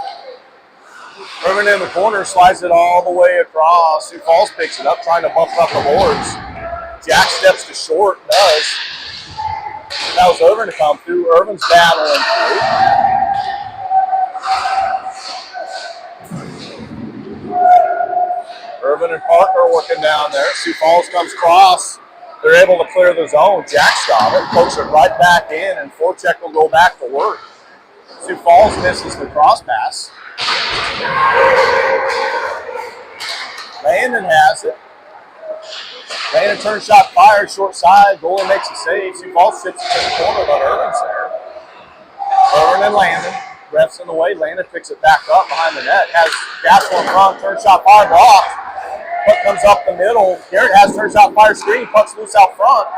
Irvin in the corner. Slides it all the way across. Sioux Falls picks it up. Trying to bump up the boards. Jack steps to short. Does. That was Irvin to come through. Irvin's battling through. Irvin and Parker working down there. Sioux Falls comes across. They're able to clear the zone. Jack's got it. Pokes it right back in, and forecheck will go back to work. Sioux Falls misses the cross pass. Landon has it. Landon turn shot fired, short side. Goalie makes a save. Sioux Falls tips it to the corner, but Irvin's there. Irvin and Landon. Ref's in the way. Landon picks it back up behind the net. Has Gaskell in front. Turn shot fired, blocked. Puck comes up the middle. Garrett has turn shot fire screen. Puck's loose out front.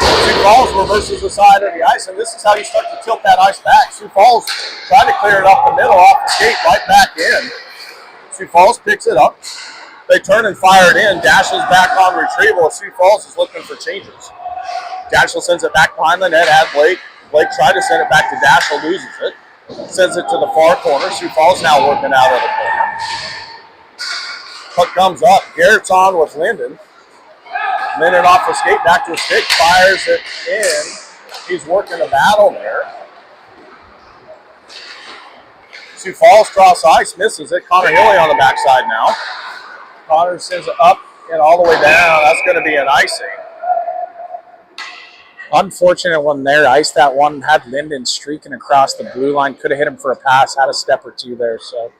Sioux Falls reverses the side of the ice, and this is how you start to tilt that ice back. Sioux Falls tried to clear it up the middle, off the skate, right back in. Sioux Falls picks it up. They turn and fire it in. Dashiell's back on retrieval. Sioux Falls is looking for changes. Dashiell sends it back behind the net at Blake. Blake tried to send it back to Dashiell, loses it. Sends it to the far corner. Sioux Falls now working out of the corner. Puck comes up. Garrett's on with Linden. Linden off the skate, back to the stick, fires it in. He's working a battle there. Sioux Falls cross ice, misses it. Connor Hilly on the backside now. Connor sends it up and all the way down. That's going to be an icing. Unfortunate one there. Iced that one. Had Linden streaking across the blue line. Could have hit him for a pass. Had a step or two there. So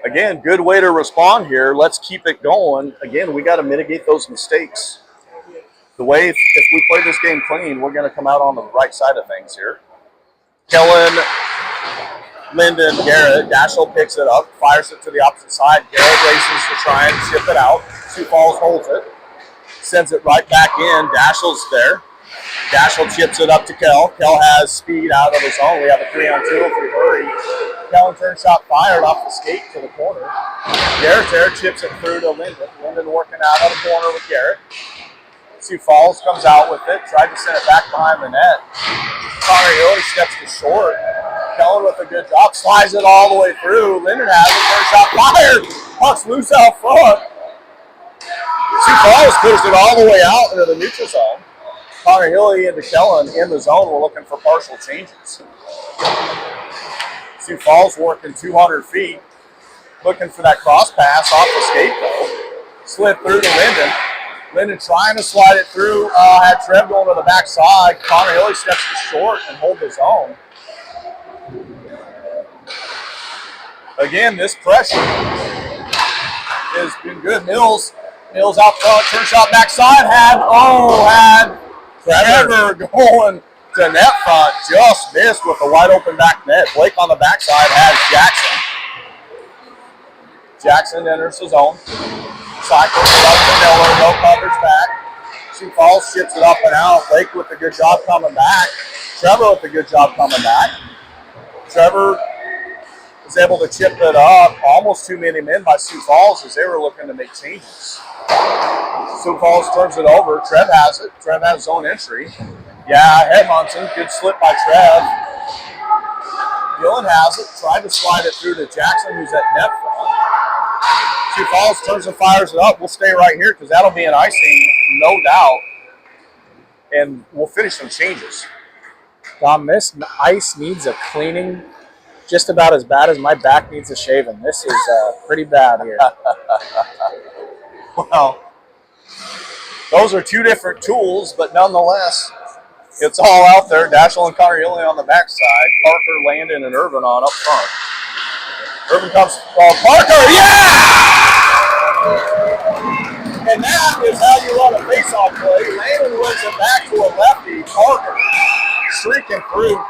again, good way to respond here. Let's keep it going. Again, we got to mitigate those mistakes. The way if we play this game clean, we're going to come out on the right side of things here. Kellen, Linden, Garrett. Dashel picks it up, fires it to the opposite side. Garrett races to try and chip it out. Sioux Falls holds it. Sends it right back in. Dashel's there. Dashel chips it up to Kell. Kell has speed out of his own. We have a 3-on-2 if we hurry. Kell turn shot fired off the skate to the corner. Garrett there chips it through to Linden. Linden working out of the corner with Garrett. Sioux Falls comes out with it. Tried to send it back behind the net. Connor Hilly steps to short. Kellen with a good job. Slides it all the way through. Linden has it. Turn shot fired. Puck's loose out front. Sioux Falls clears it all the way out into the neutral zone. Connor Hilly into Kellen in the zone. We're looking for partial changes. Sioux Falls working 200 feet. Looking for that cross pass off the skate though. Slid through to Linden. Linden trying to slide it through. Had Trev going to the backside. Connor Hilly steps to short and hold his own. Again, this pressure has been good. Mills out front, turn shot backside, had Trevor going to net front, just missed with a wide open back net. Blake on the backside has Jackson. Jackson enters his own. Cycles it up to Miller, no coverage back. Sioux Falls ships it up and out. Blake with a good job coming back. Trevor with a good job coming back. Trevor was able to chip it up. Almost too many men by Sioux Falls as they were looking to make changes. Sioux Falls turns it over. Trev has it. Trev has his own entry. Yeah, Edmondson. Good slip by Trev. Dylan has it. Tried to slide it through to Jackson, who's at net front. Sioux Falls turns and fires it up. We'll stay right here because that'll be an icing, no doubt. And we'll finish some changes. Dom, this ice needs a cleaning just about as bad as my back needs a shaving. This is pretty bad here. Well, those are two different tools, but nonetheless, it's all out there. Dashel and Connor Hilly on the backside. Parker, Landon, and Irvin on up front. Irvin comes, Parker, yeah! And that is how you run a face-off play. Landon wins it back to a lefty. Parker streaking through,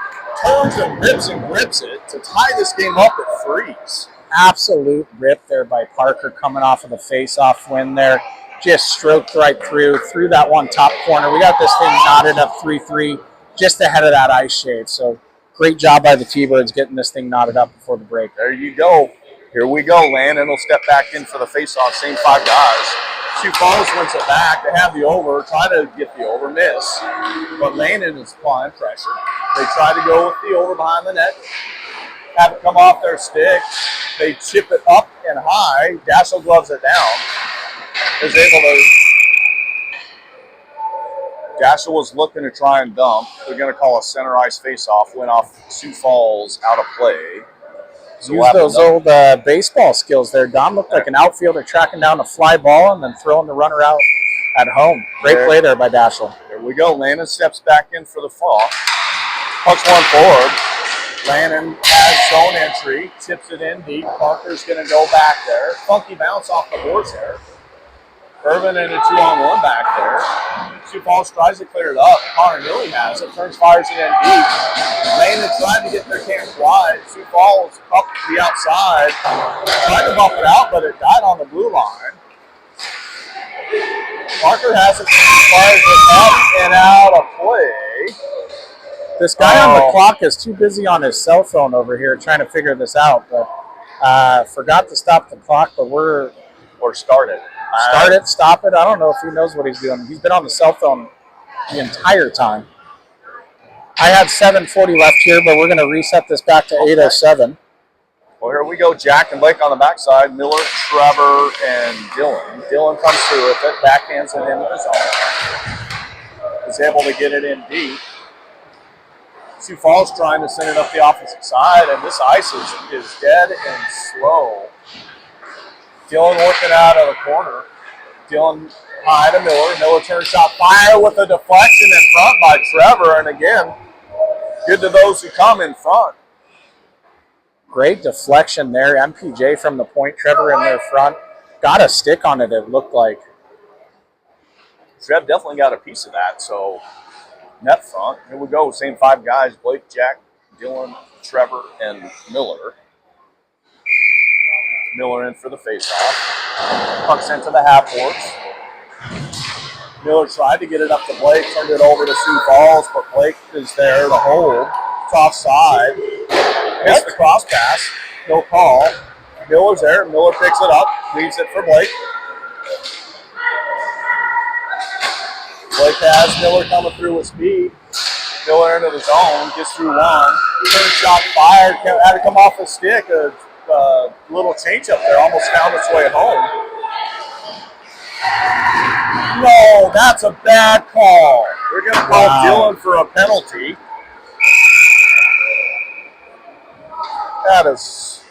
turns and rips and grips it to tie this game up at 3s. Absolute rip there by Parker coming off of the face-off win there. Just stroked right through that one top corner. We got this thing knotted up 3-3 just ahead of that ice shade. So great job by the T-Birds getting this thing knotted up before the break. There you go. Here we go. Landon will step back in for the face-off. Same 5 guys. Sioux Falls wins it back. They have the over. Try to get the over, miss. But Landon is applying pressure. They try to go with the over behind the net. Have it come off their stick. They chip it up and high. Dashel gloves it down. Is able to. Dashel was looking to try and dump. They're going to call a center ice face-off. Went off Sioux Falls out of play. So use those old baseball skills there. Dom looked like an outfielder tracking down a fly ball and then throwing the runner out at home. Great play there by Dashel. There we go. Landon steps back in for the fall. Pucks one forward. Landon has zone entry. Tips it in deep. Parker's going to go back there. Funky bounce off the boards there. Irvin in a 2-on-1 back there. Sioux Falls tries to clear it up. Connor Hilly has it. Turns, fires it in deep. Landon tried to get their camp wide. Sioux Falls up to the outside. Tried to bump it out, but it died on the blue line. Parker has it. Fires it up and out of play. This guy on the clock is too busy on his cell phone over here trying to figure this out. But forgot to stop the clock, but we're... Or start it. Start it, stop it. I don't know if he knows what he's doing. He's been on the cell phone the entire time. I have 7:40 left here, but we're going to reset this back to 8:07. Well, here we go. Jack and Blake on the backside. Miller, Trevor, and Dylan. Dylan comes through with it. Backhands it into the zone. Is able to get it in deep. Sioux Falls trying to send it up the opposite side, and this ice is dead and slow. Dylan working out of the corner. Dylan high to Miller. Miller turn shot fire with a deflection in front by Trevor, and again, good to those who come in front. Great deflection there. MPJ from the point. Trevor in their front. Got a stick on it, it looked like. Trev definitely got a piece of that, so net front. Here we go. Same 5 guys. Blake, Jack, Dylan, Trevor, and Miller. Miller in for the faceoff. Puck sent to the half boards. Miller tried to get it up to Blake, turned it over to Sioux Falls, but Blake is there to hold. It's offside. Missed the cross pass. No call. Miller's there. Miller picks it up. Leaves it for Blake. Blake has Miller coming through with speed. Miller into the zone. Gets through one. Turn shot fired. Had to come off the stick. A little change up there. Almost found its way home. No, that's a bad call. We're going to call Dylan for a penalty. That is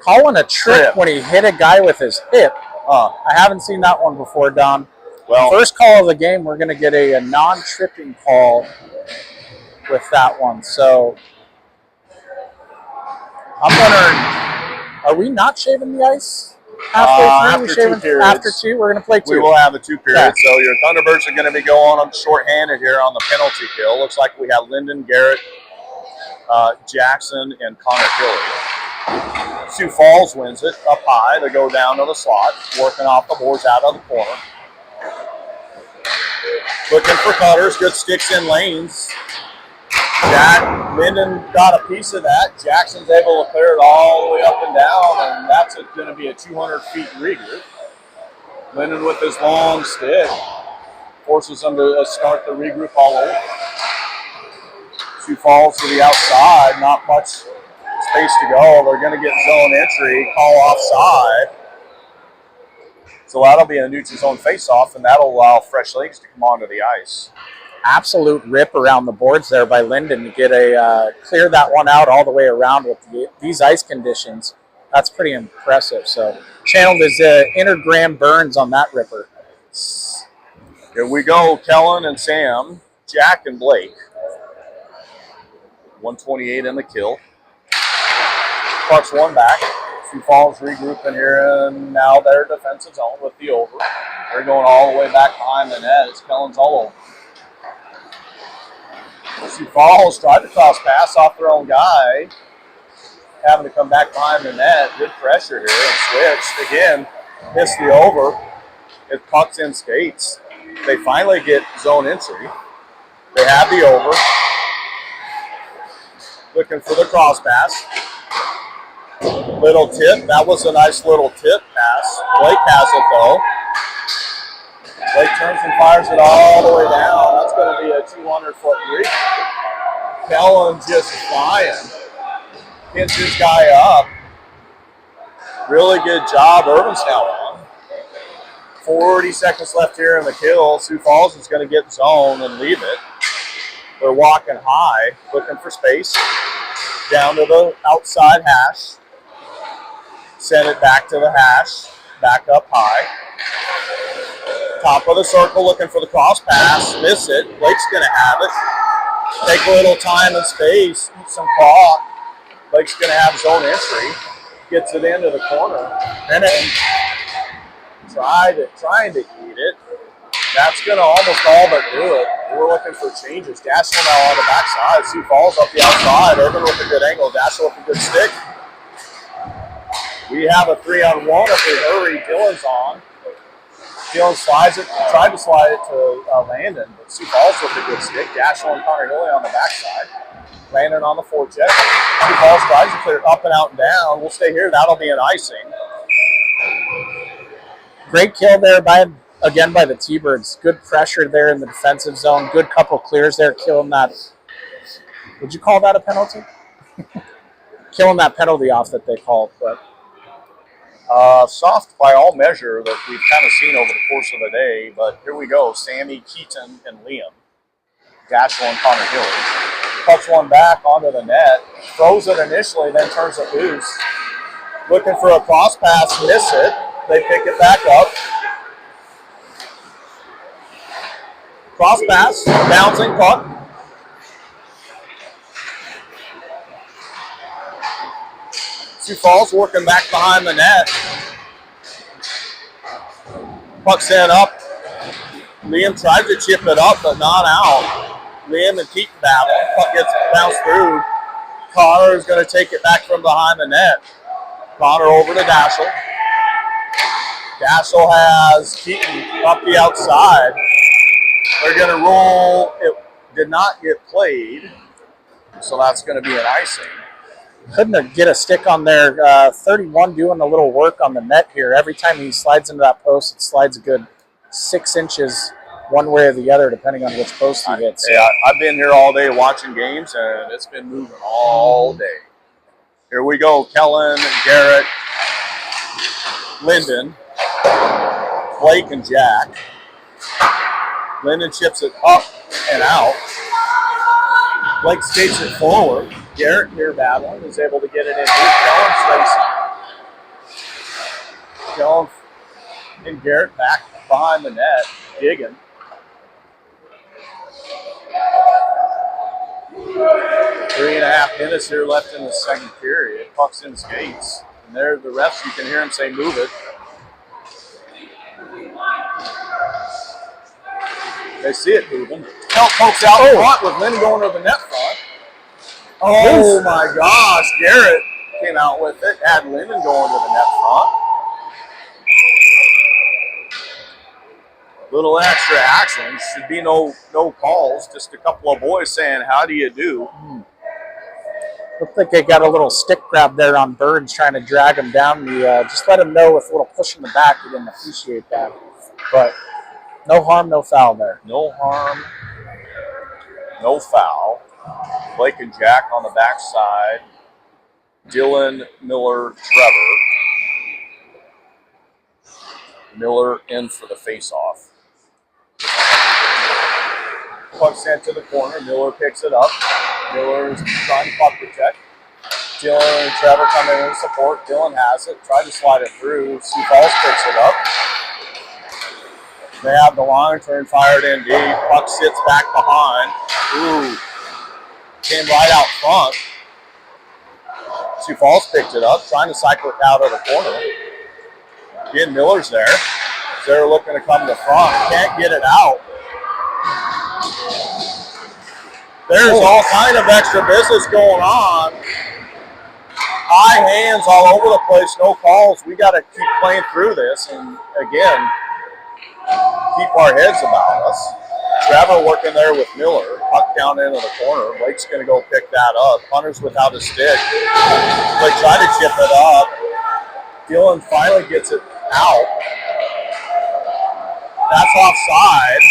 calling a trip when he hit a guy with his hip. I haven't seen that one before, Don. Well, first call of the game, we're going to get a non-tripping call with that one. So I'm wondering, are we not shaving the ice? After 2 periods. After 2, we're going to play 2. We will have the 2 periods. Yeah. So your Thunderbirds are going to be going on shorthanded here on the penalty kill. Looks like we have Lyndon, Garrett, Jackson, and Connor Hilly. Sioux Falls wins it up high. They go down to the slot, working off the boards out of the corner. Looking for cutters, good sticks in lanes. Jack Lyndon got a piece of that. Jackson's able to clear it all the way up and down, and that's going to be a 200 feet regroup. Lyndon with his long stick forces them to start the regroup all over. Sioux Falls to the outside, not much space to go. They're going to get zone entry, call offside. So that'll be a neutral zone face-off, and that'll allow fresh legs to come onto the ice. Absolute rip around the boards there by Lyndon to get a clear that one out all the way around with these ice conditions. That's pretty impressive. So channeled his inner Graham Burns on that ripper. Here we go, Kellen and Sam, Jack and Blake. 128 in the kill. Pucks one back. Sioux Falls regrouping here, and now their defensive zone with the over. They're going all the way back behind the net as Kellen's all over. Sioux Falls tried to cross pass off their own guy, having to come back behind the net. Good pressure here and switched. Again, missed the over. It pucks in skates. They finally get zone entry. They have the over. Looking for the cross pass. Little tip. That was a nice little tip pass. Blake has it though. Blake turns and fires it all the way down. That's going to be a 200-foot reach. Kellen just flying. Hits his guy up. Really good job. Irvin's now on. 40 seconds left here in the kill. Sioux Falls is going to get zone and leave it. They're walking high, looking for space. Down to the outside hash. Send it back to the hash. Back up high. Top of the circle, looking for the cross pass. Miss it. Blake's going to have it. Take a little time and space. Eat some clock. Blake's going to have zone entry. Gets it into the corner. Then trying to eat it. That's going to almost all but do it. We're looking for changes. Dashiell now on the backside. Sioux Falls up the outside. Irvin with a good angle. Dashiell with a good stick. We have a 3-on-1 if we hurry. Dylan's on. Dylan slides it, tried to slide it to Landon, but Sioux Falls with a good stick. Dashiell and Connor Hilly on the backside. Landon on the forecheck. Sioux Falls tries to clear up and out and down. We'll stay here. That'll be an icing. Great kill there by the Tbirds. Good pressure there in the defensive zone. Good couple clears there, killing that. Would you call that a penalty? Killing that penalty off that they called, but. Soft by all measure that we've kind of seen over the course of the day, but here we go. Sammy, Keaton, and Liam. Daschel and Connor Hilly. Pucks one back onto the net. Throws it initially, then turns it loose. Looking for a cross pass, miss it. They pick it back up. Cross pass, bouncing puck. Sioux Falls working back behind the net. Puck's in up. Liam tried to chip it up, but not out. Liam and Keaton battle. Puck gets bounced through. Connor is going to take it back from behind the net. Connor over to Daschel. Daschel has Keaton up the outside. They're going to roll. It did not get played, so that's going to be an icing. Couldn't get a stick on there. 31 doing a little work on the net here. Every time he slides into that post, it slides a good 6 inches one way or the other, depending on which post he hits. Yeah, I've been here all day watching games, and it's been moving all day. Here we go. Kellen, Garrett, Linden, Blake, and Jack. Linden chips it up and out. Blake skates it forward. Garrett near battling is able to get it in. Kellen and Garrett back behind the net, digging. 3.5 minutes here left in the second period. Puck's in skates. And there, the refs, you can hear them say, move it. They see it moving. Help pokes out front with Lynn going to the net front. Oh my gosh, Garrett came out with it. Had Linden going to the net front. Little extra action. Should be no calls. Just a couple of boys saying, how do you do? Looked like they got a little stick grab there on Birds trying to drag him down. Just let him know with a little push in the back. He didn't appreciate that. But no harm, no foul there. No harm, no foul. Blake and Jack on the backside. Dylan, Miller, Trevor. Miller in for the face-off. Puck sent to the corner. Miller picks it up. Miller is trying to puck protect. Dylan and Trevor come in and support. Dylan has it. Tried to slide it through. Sioux Falls picks it up. They have the long turn fired in deep. Puck sits back behind. Ooh. Came right out front. Sioux Falls picked it up, trying to cycle it out of the corner. Again, Miller's there. They're looking to come to front. Can't get it out. There's all kind of extra business going on. High hands all over the place, no calls. We got to keep playing through this, and again, keep our heads about us. Trevor working there with Miller. Puck down into the corner. Blake's going to go pick that up. Hunter's without a stick. Blake tried to chip it up. Dylan finally gets it out. That's offside.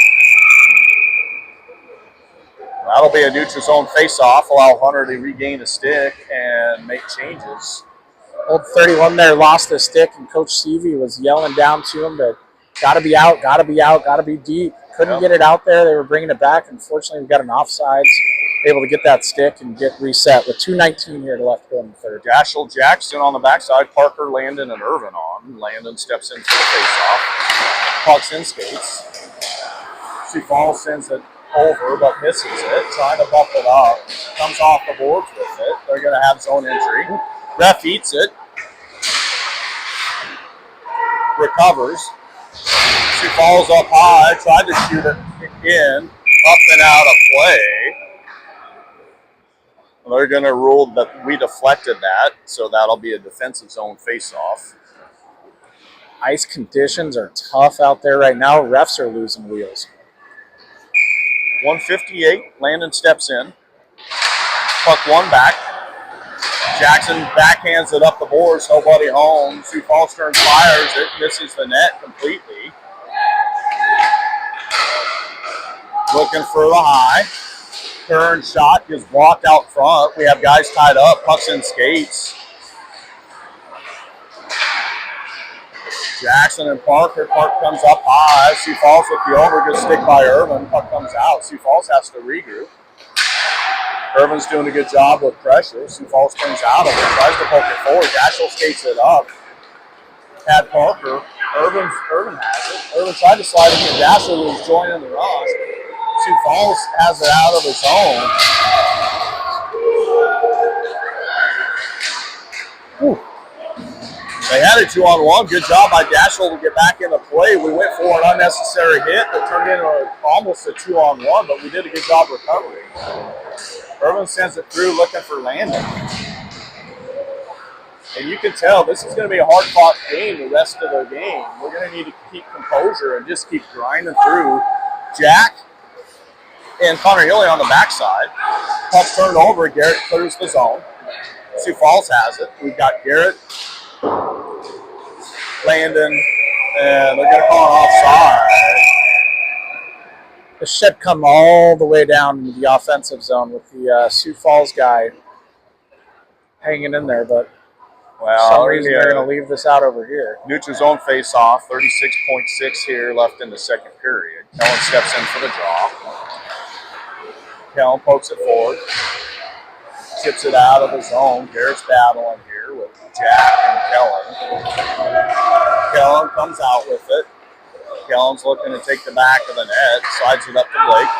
That'll be a neutral zone face-off. Allow Hunter to regain a stick and make changes. Old 31 there lost a stick, and Coach Seavey was yelling down to him that got to be out, got to be out, got to be deep. Couldn't get it out there. They were bringing it back. Unfortunately, we got an offsides. Able to get that stick and get reset with 2:19 here left in the third. Daschel, Jackson on the backside. Parker, Landon, and Irvin on. Landon steps in for the face-off. Puck's in skates. Sioux Falls sends it over, but misses it. Trying to bump it up. Comes off the boards with it. They're going to have zone entry. Ref eats it. Recovers. Sioux Falls up high. Tried to shoot it in. Up and out of play. They're going to rule that we deflected that, so that'll be a defensive zone face-off. Ice conditions are tough out there right now. Refs are losing wheels. 1:58. Landon steps in. Puck one back. Jackson backhands it up the boards. Nobody home. Sioux Falls turns, fires it. Misses the net completely. Looking for the high. Turn shot is blocked out front. We have guys tied up. Pucks in skates. Jackson and Parker. Park comes up high. Sioux Falls with the over. Good stick by Irvin. Puck comes out. Sioux Falls has to regroup. Irvin's doing a good job with pressure. Sioux Falls comes out of it. Tries to poke it forward. Dashel skates it up. Had Parker. Irvin has it. Irvin tried to slide it to Dashel, who was joining the rush. Sioux Falls has it out of his own. Whew. They had it 2-on-1. Good job by Dashel to get back into play. We went for an unnecessary hit that turned into almost a 2-on-1, but we did a good job recovering. Irvin sends it through looking for Landon. And you can tell this is going to be a hard-fought game the rest of the game. We're going to need to keep composure and just keep grinding through. Jack and Connor Hilly on the backside. Puck turned over. Garrett clears the zone. Sioux Falls has it. We've got Garrett, Landon, and they're going to call an offside. This should come all the way down into the offensive zone with the Sioux Falls guy hanging in there, but for some reason they're going to leave this out over here. Neutral zone face-off, 36.6 here left in the second period. Kellen steps in for the draw. Kellen pokes it forward. Chips it out of his zone. Garrett's battling here with Jack and Kellen. Kellen comes out with it. Kellen's looking to take the back of the net. Slides it up to Blake.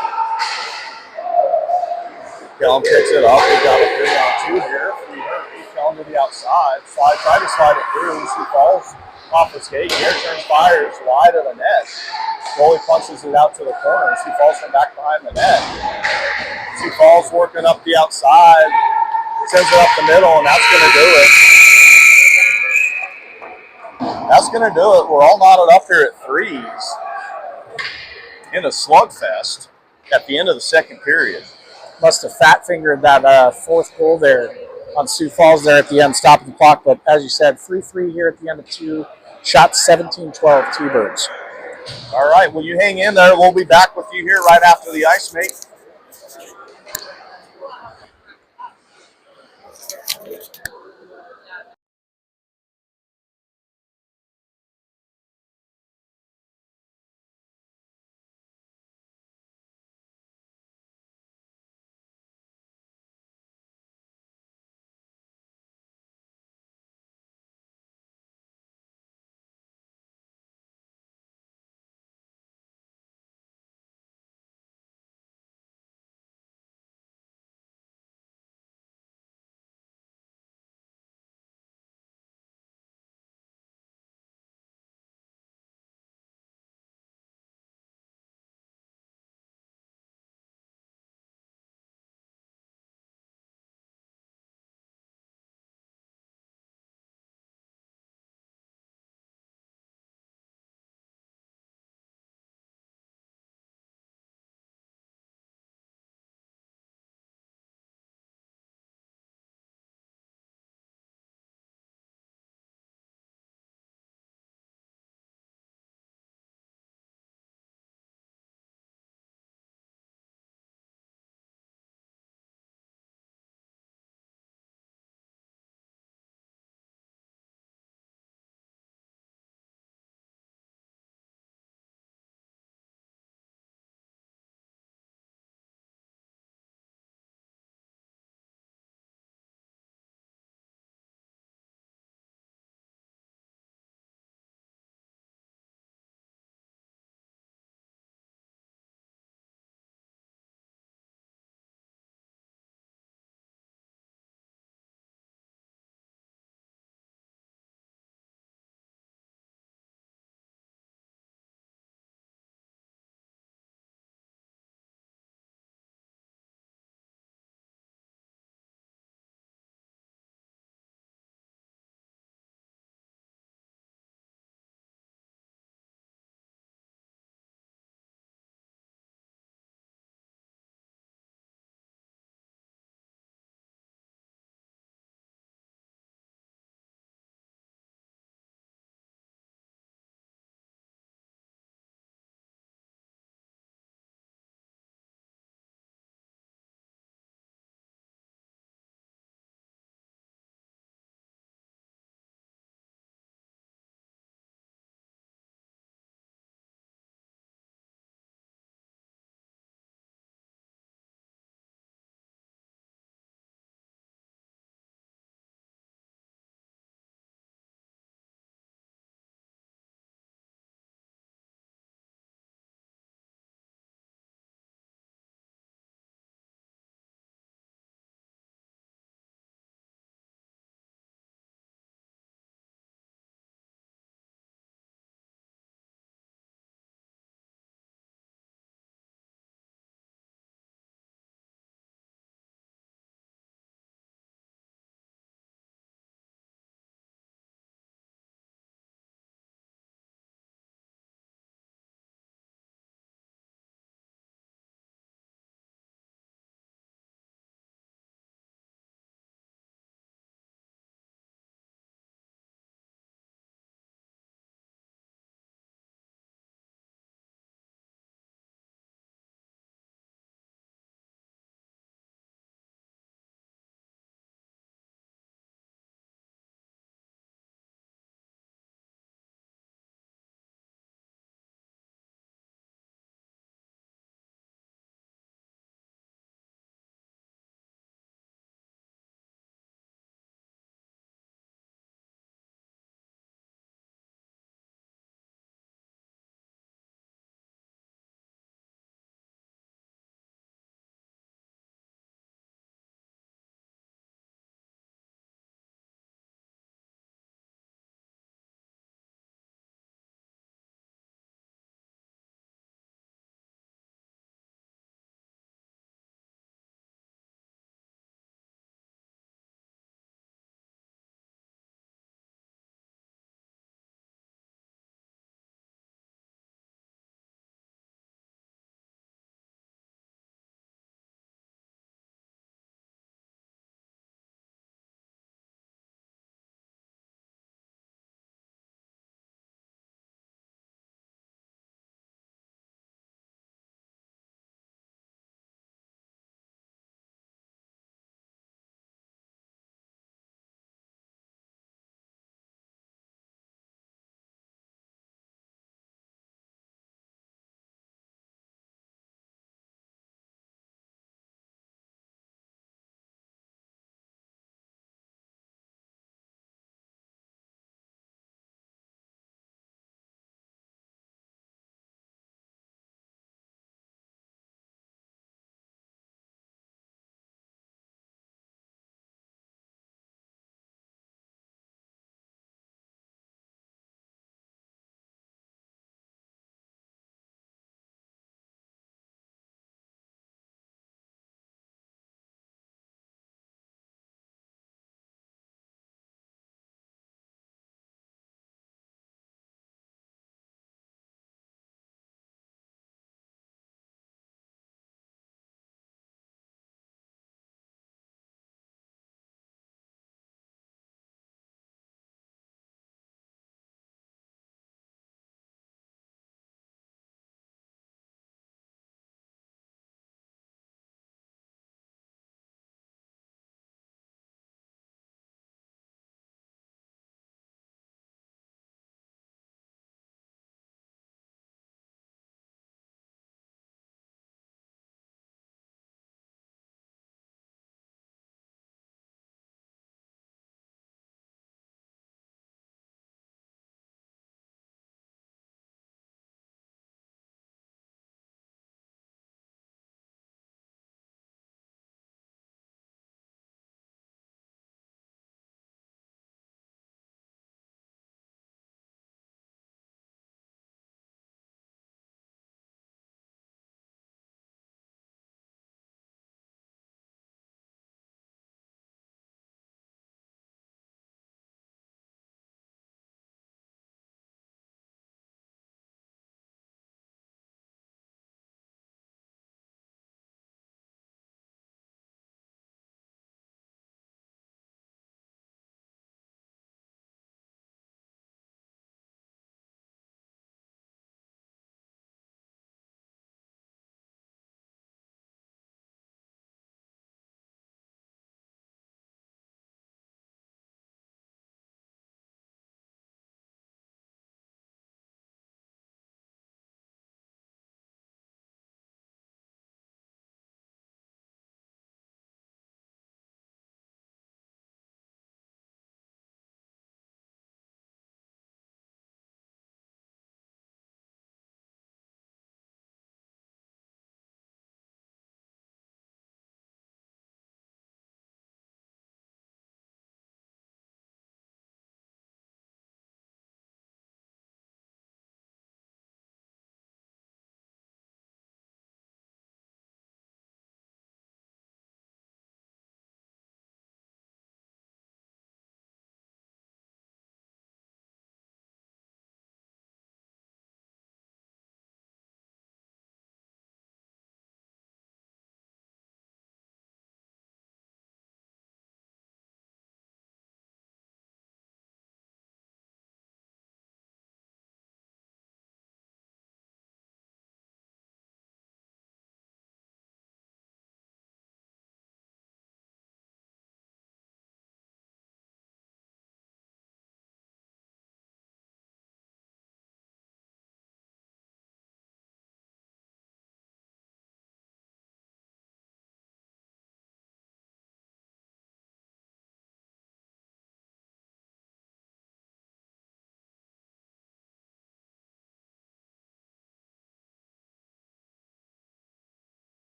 Kellen picks it up. We've got a 3-on-2 here. Kellen to the outside. Try to slide it through. Sioux Falls off the skate. Garrett turns, fires wide of the net. Goalie punches it out to the corner. Sioux Falls from back behind the net. Sioux Falls working up the outside. Sends it up the middle, and that's going to do it. That's going to do it. We're all knotted up here at threes in a slugfest at the end of the second period. Must have fat-fingered that fourth goal there on Sioux Falls there at the end, stopping the clock. But as you said, 3-3 here at the end of 2. Shots 17-12 T-Birds. All right, well, you hang in there. We'll be back with you here right after the ice mate.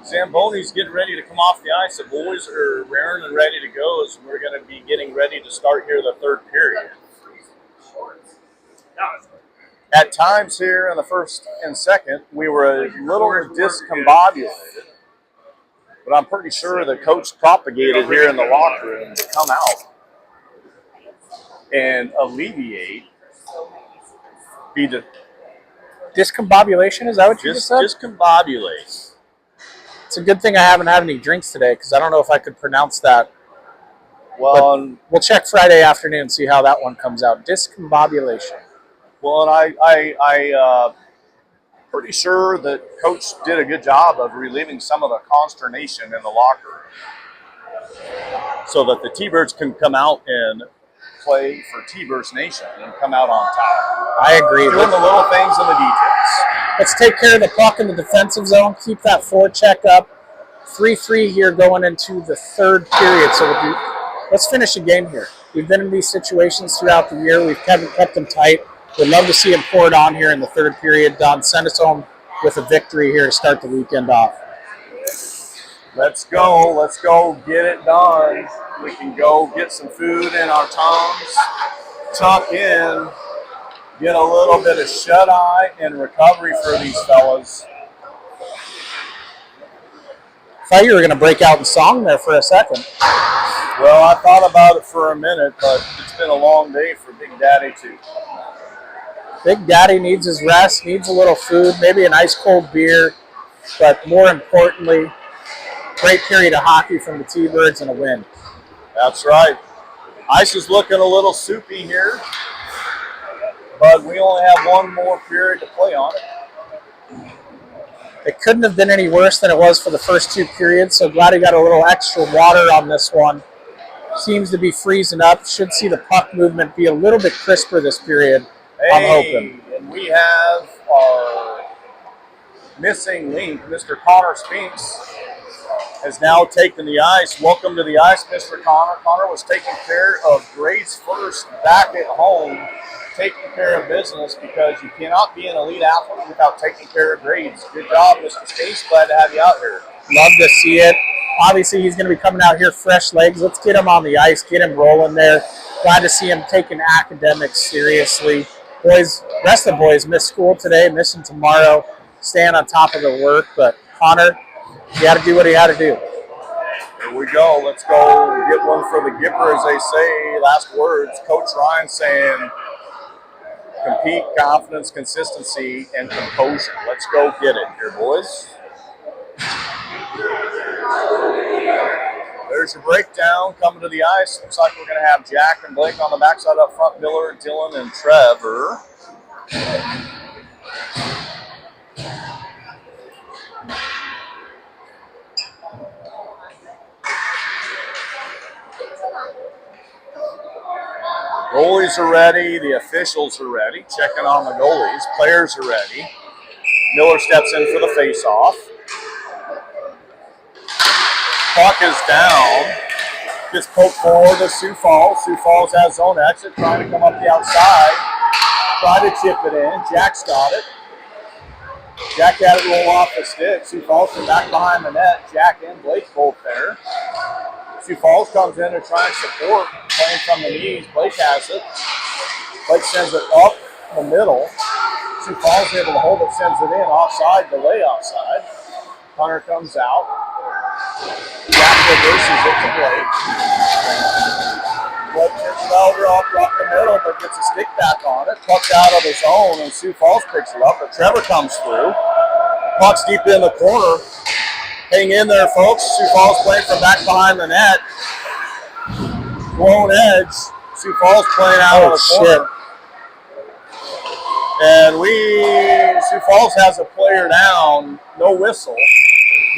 Zamboni's getting ready to come off the ice. The boys are raring and ready to go as we're going to be getting ready to start here the third period. At times here in the first and second, we were a little discombobulated, but I'm pretty sure the coach propagated here in the locker room to come out and alleviate Discombobulation, is that what you just said? Discombobulate. It's a good thing I haven't had any drinks today because I don't know if I could pronounce that. Well, we'll check Friday afternoon, see how that one comes out. Discombobulation. Well, and I pretty sure that Coach did a good job of relieving some of the consternation in the locker room so that the T-Birds can come out and play for T-Birds Nation and come out on top. I agree. Doing the little things and the details. Let's take care of the puck in the defensive zone. Keep that forecheck up. 3-3 here going into the third period. So let's finish a game here. We've been in these situations throughout the year. We've kept them tight. We'd love to see him pour it on here in the third period. Don, send us home with a victory here to start the weekend off. Let's go. Let's go get it done. We can go get some food in our tongues, tuck in, get a little bit of shut-eye and recovery for these fellas. Thought you were going to break out in song there for a second. Well, I thought about it for a minute, but it's been a long day for Big Daddy, too. Big Daddy needs his rest, needs a little food, maybe an ice cold beer, but more importantly, great period of hockey from the T-Birds and a win. That's right. Ice is looking a little soupy here, but we only have one more period to play on it. It couldn't have been any worse than it was for the first two periods, so glad he got a little extra water on this one. Seems to be freezing up. Should see the puck movement be a little bit crisper this period. I'm hoping. And we have our missing link, Mr. Connor Spinks, has now taken the ice. Welcome to the ice, Mr. Connor. Connor was taking care of Grace first back at home, taking care of business because you cannot be an elite athlete without taking care of grades. Good job, Mr. Spinks. Glad to have you out here. Love to see it. Obviously, he's going to be coming out here fresh legs. Let's get him on the ice, get him rolling there. Glad to see him taking academics seriously. Boys, rest of the boys miss school today, missing tomorrow, staying on top of the work. But Connor, he had to do what he had to do. Here we go. Let's go get one for the Gipper, as they say. Last words. Coach Ryan saying, compete, confidence, consistency, and composure. Let's go get it here, boys. There's your breakdown coming to the ice. Looks like we're going to have Jack and Blake on the backside up front, Miller, Dylan, and Trevor. Goalies are ready. The officials are ready. Checking on the goalies. Players are ready. Miller steps in for the face-off. Puck is down. Gets poked forward to Sioux Falls. Sioux Falls has zone exit, trying to come up the outside. Try to chip it in. Jack's got it. Jack had it roll off the stick. Sioux Falls is back behind the net. Jack and Blake both there. Sioux Falls comes in to try and support, playing from the knees. Blake has it. Blake sends it up the middle. Sioux Falls able to hold it, sends it in. Offside, delay offside. Hunter comes out. Jack reverses it to Blake. Blake turns it over off the middle, but gets a stick back on it. Puck's out of his own, and Sioux Falls picks it up, but Trevor comes through. Puck's deep in the corner. Hang in there, folks. Sioux Falls playing from back behind the net. Blown edge. Sioux Falls playing out of the corner. And Sioux Falls has a player down. No whistle.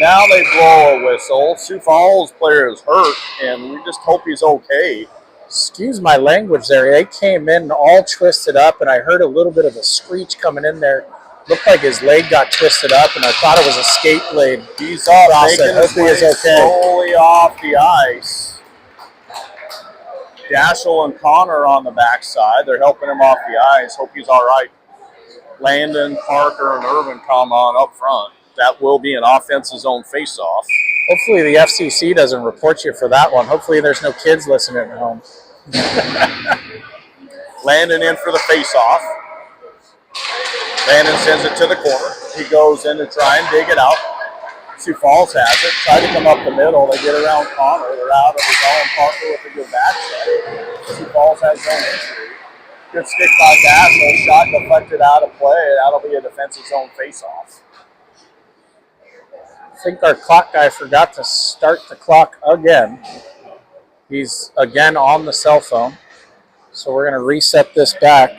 Now they blow a whistle. Sioux Falls player is hurt, and we just hope he's okay. Excuse my language there. They came in all twisted up, and I heard a little bit of a screech coming in there. Looked like his leg got twisted up, and I thought it was a skate blade. He's off, making his way okay. Slowly off the ice. Dashel and Connor on the backside. They're helping him off the ice. Hope he's all right. Landon, Parker, and Irvin come on up front. That will be an offensive zone face-off. Hopefully the FCC doesn't report you for that one. Hopefully there's no kids listening at home. Landon in for the face-off. Landon sends it to the corner. He goes in to try and dig it out. Sioux Falls has it. Try to come up the middle. They get around Connor. They're out of his own. Parker with a good back check. Sioux Falls has zone entry. Good stick by Dassel. Shot deflected out of play. That'll be a defensive zone face-off. I think our clock guy forgot to start the clock again. He's again on the cell phone. So we're going to reset this back.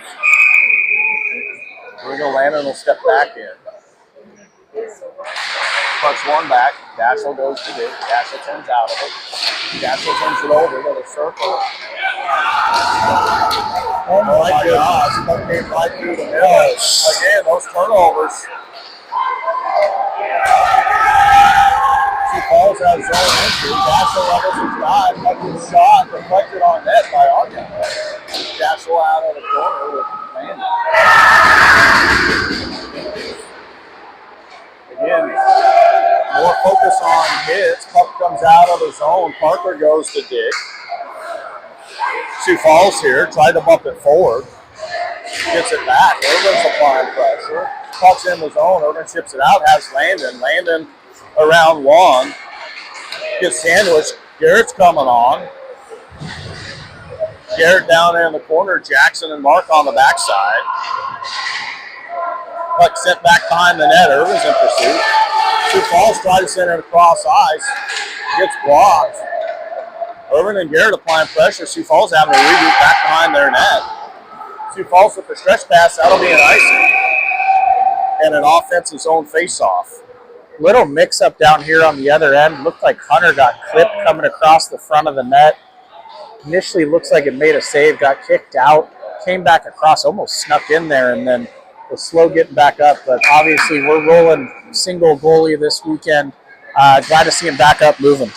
Here we go. Landon will step back in. Puts one back. Dassel goes to dig. Dassel turns out of it. Dassel turns it over to the circle. Oh my gosh. That came right through the middle. Again, those turnovers. Sioux Falls has zone entry. Dassel levels his shot. Lucky shot deflected on net by our guy. Dassel out of the corner with Landon. Again, more focus on hits. Puck comes out of the zone. Parker goes to dig. Sioux Falls here. Tried to bump it forward. Gets it back. Irvin's applying pressure. Puck's in the zone. Irvin chips it out. Has Landon. Landon around one. Gets sandwiched. Garrett's coming on. Garrett down there in the corner. Jackson and Mark on the backside. Puck sent back behind the net. Irvin's in pursuit. Sioux Falls try to send it across ice. Gets blocked. Irvin and Garrett applying pressure. Sioux Falls having to regroup back behind their net. Sioux Falls with the stretch pass. That'll be an icing. And an offensive zone face-off. Little mix-up down here on the other end. Looked like Hunter got clipped coming across the front of the net. Initially looks like it made a save. Got kicked out. Came back across. Almost snuck in there and then was slow getting back up. But obviously we're rolling single goalie this weekend. Glad to see him back up moving.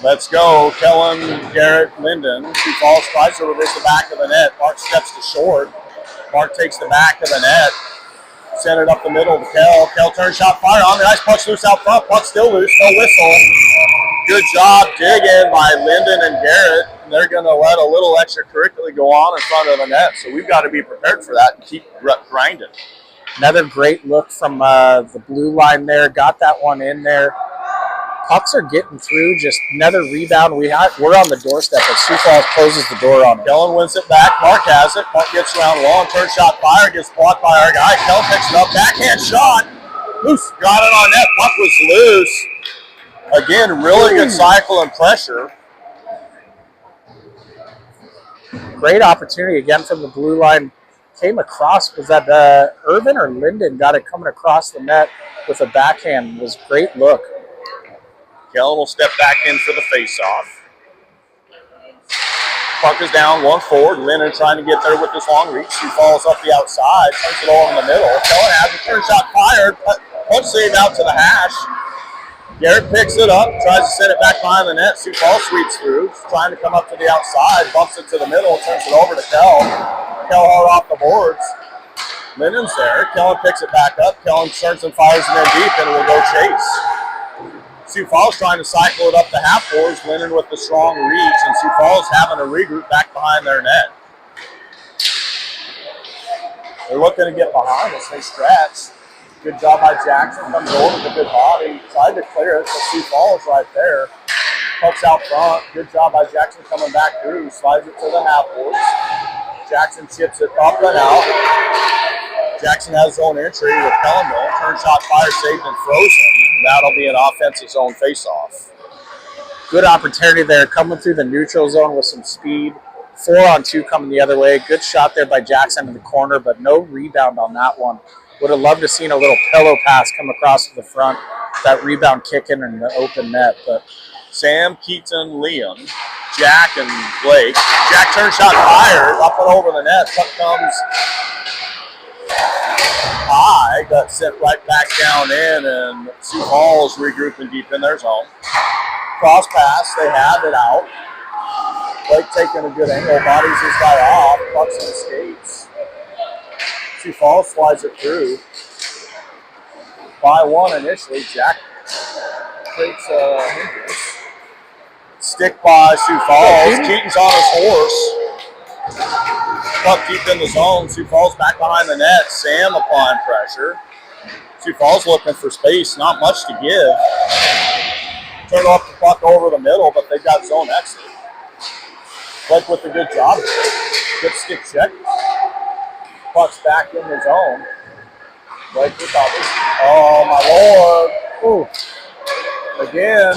Let's go. Kellen, Garrett, Linden. Sioux Falls tries to reverse the back of the net. Mark steps to short. Mark takes the back of the net. Send it up the middle to Kell. Kell turns shot fire on the ice. Puck's loose out front. Puck's still loose. No whistle. Good job digging by Linden and Garrett. And they're going to let a little extracurricular go on in front of the net. So we've got to be prepared for that and keep grinding. Another great look from the blue line there. Got that one in there. Pucks are getting through. Just another rebound. We're on the doorstep, but Sioux Falls closes the door on it. Kellen wins it back. Mark has it. Mark gets around long. Turn shot fire. Gets blocked by our guy. Kellen picks it up. Backhand shot. Loose. Got it on net. Puck was loose. Again, really good cycle and pressure. Great opportunity again from the blue line. Came across. Was that Irvin or Linden got it coming across the net with a backhand? It was a great look. Kellen will step back in for the face-off. Puck is down, one forward. Linden trying to get there with this long reach. He falls up the outside, turns it over in the middle. Kellen has a turn shot fired. Punch save out to the hash. Garrett picks it up, tries to send it back behind the net. Sioux Falls sweeps through, trying to come up to the outside, bumps it to the middle, turns it over to Kell. Kell hard off the boards. Linden's there. Kellen picks it back up. Kellen turns and fires it in deep, and will go chase. Sioux Falls trying to cycle it up the half boards. Linden with the strong reach, and Sioux Falls having to regroup back behind their net. They're looking to get behind us. They stretch. Good job by Jackson. Comes over with a good body. Tried to clear it, but Sioux Falls right there. Pucks out front. Good job by Jackson coming back through. Slides it to the half boards. Jackson chips it up and out. Jackson has his own entry with Pellenville. Turn shot fire saved and frozen. That'll be an offensive zone face-off. Good opportunity there, coming through the neutral zone with some speed. 4-on-2 coming the other way. Good shot there by Jackson in the corner, but no rebound on that one. Would have loved to seen a little pillow pass come across to the front. That rebound kicking in the open net. But Sam, Keaton, Liam, Jack, and Blake. Jack turn shot fired up and over the net. Puck comes high, got sent right back down in, and Sioux Falls regrouping deep in their zone. Cross pass, they have it out. Blake taking a good angle, bodies this guy off, pucks and skates. Sioux Falls slides it through. by one initially. Jack creates a hindrance. Stick by Sioux Falls. Keaton's on his horse. Puck deep in the zone. Sioux Falls back behind the net. Sam applying pressure. Sioux Falls looking for space. Not much to give. Turn off the puck over the middle, but they've got zone exit. Blake with a good job. Good stick check. Puck's back in the zone. Blake recovers. Oh, my Lord. Ooh. Again,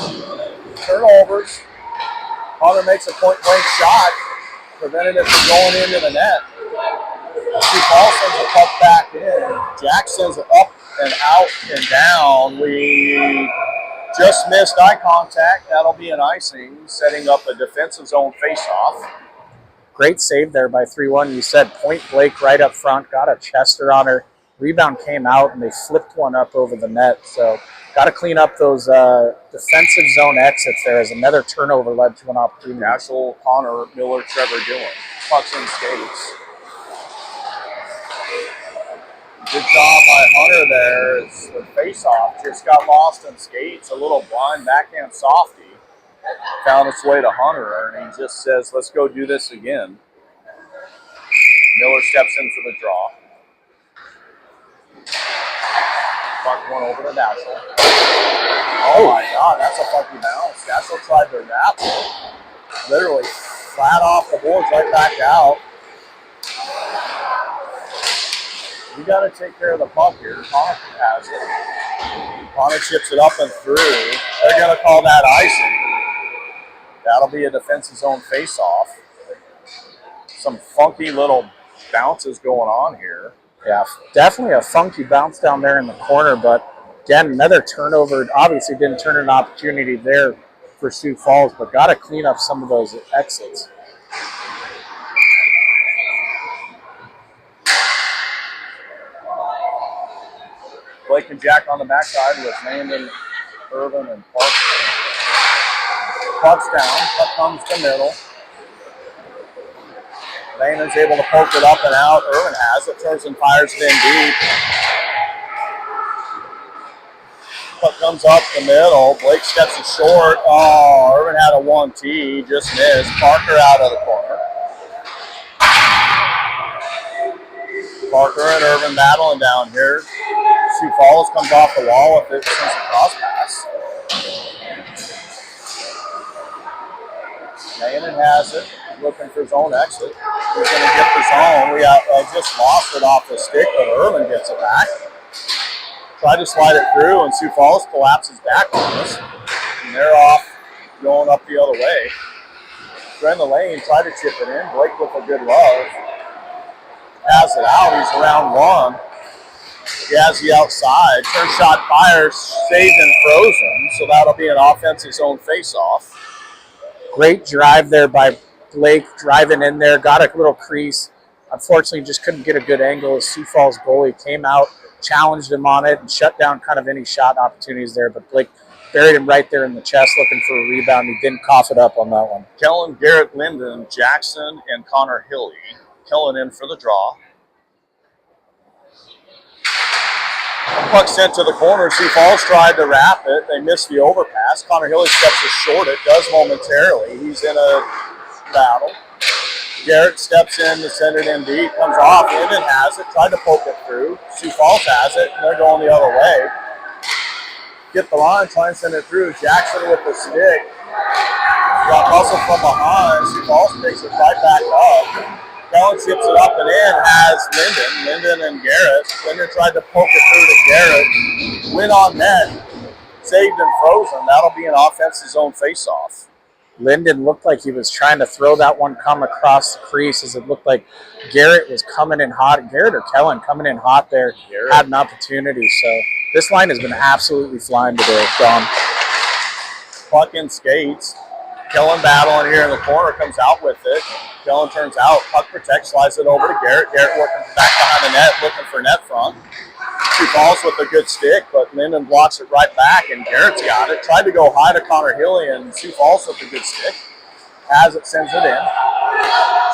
turnovers. Hunter makes a point-blank shot, prevented it from going into the net. Sioux Falls sends the puck back in. Jack sends it up and out and down. We just missed eye contact. That'll be an icing, setting up a defensive zone face-off. Great save there by 3-1. You said point blank right up front. Got a chester on her. Rebound came out, and they flipped one up over the net. So got to clean up those defensive zone exits there as another turnover led to an opportunity. Nashville, Connor, Miller, Trevor Dillon. Pucks in skates. Good job by Hunter there. It's the face-off. Just got lost in skates. A little blind backhand softy. Found its way to Hunter, and he just says, let's go do this again. Miller steps in for the draw. Puck one over to Nashville. Oh my God, that's a funky bounce. Nashville tried to wrap it. Literally flat off the boards, right back out. We got to take care of the puck here. Connor has it. Connor chips it up and through. They're going to call that icing. That'll be a defensive zone face-off. Some funky little bounces going on here. Yeah, definitely a funky bounce down there in the corner, but again, another turnover. Obviously didn't turn an opportunity there for Sioux Falls, but got to clean up some of those exits. Blake and Jack on the backside with Landon, Irvin, and Parker. Puck's down. Puck comes to middle. Landon's able to poke it up and out. Irvin has it. Turns and fires it in deep. Puck comes up the middle. Blake steps it short. Oh, Irvin had a 1-T. Just missed. Parker out of the corner. Parker and Irvin battling down here. Sioux Falls comes off the wall if it sends a cross pass. Landon has it. Looking for his own exit. He's going to get the zone. We just lost it off the stick, but Irvin gets it back. Tried to slide it through, and Sioux Falls collapses back on us. And they're off going up the other way. Brenda Lane tried to chip it in. Blake with a good love. Has it out. He's around one. He has the outside. Turn shot fires, saved and frozen. So that'll be an offensive zone face-off. Great drive there by Blake, driving in there. Got a little crease. Unfortunately, just couldn't get a good angle. Sioux Falls goalie came out, challenged him on it, and shut down kind of any shot opportunities there. But Blake buried him right there in the chest looking for a rebound. He didn't cough it up on that one. Kellen, Garrett, Linden, Jackson, and Connor Hilly. Kellen in for the draw. Puck sent to the corner. Sioux Falls tried to wrap it. They missed the overpass. Connor Hilly steps it short. It does momentarily. He's in a battle. Garrett steps in to send it in deep. Comes off. Linden has it. Tried to poke it through. Sioux Falls has it. And they're going the other way. Get the line. Try and send it through. Jackson with the stick. Got muscle from behind. Sioux Falls picks it right back up. Kellen chips it up and in, has Linden and Garrett. Linden tried to poke it through to Garrett. Win on net. Saved and frozen. That'll be an offensive zone face-off. Linden looked like he was trying to throw that one come across the crease as it looked like Garrett was coming in hot. Garrett or Kellen coming in hot there. Garrett had an opportunity. So this line has been absolutely flying today, Don. Puck in skates. Kellen battling here in the corner, comes out with it. Kellen turns out, puck protects, slides it over to Garrett. Garrett working back behind the net, looking for net front. Sioux Falls with a good stick, but Linden blocks it right back, and Garrett's got it. Tried to go high to Connor Hilly, and Sioux Falls with a good stick. Has it, sends it in.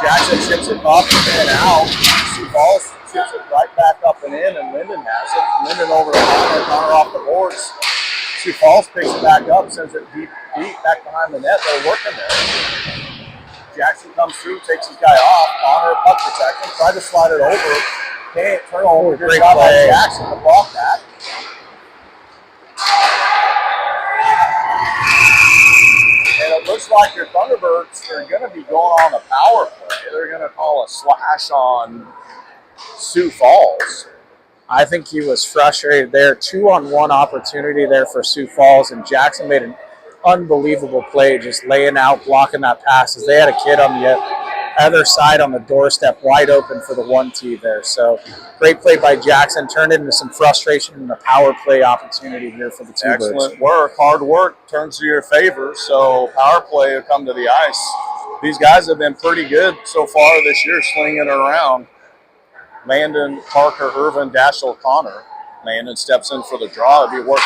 Jackson chips it up and out. Sioux Falls Chips it right back up and in, and Linden has it. Linden over to Connor. Connor off the boards. Sioux Falls picks it back up, sends it deep back behind the net. They're working there. Jackson comes through, takes his guy off. Connor, puck protection, tried to slide it over. Can't turn over. Great job by Jackson to block that. And it looks like your Thunderbirds are going to be going on a power play. They're going to call a slash on Sioux Falls. I think he was frustrated there. 2-on-1 opportunity there for Sioux Falls, and Jackson made an unbelievable play, just laying out, blocking that pass as they had a kid on the other side on the doorstep, wide open for the 1T there. So great play by Jackson, turned into some frustration in the power play opportunity here for the Tbirds. Excellent work. Hard work turns to your favor, so power play will come to the ice. These guys have been pretty good so far this year, slinging it around. Landon, Parker, Irvin, Dashel, Connor. Landon steps in for the draw. It'll be work.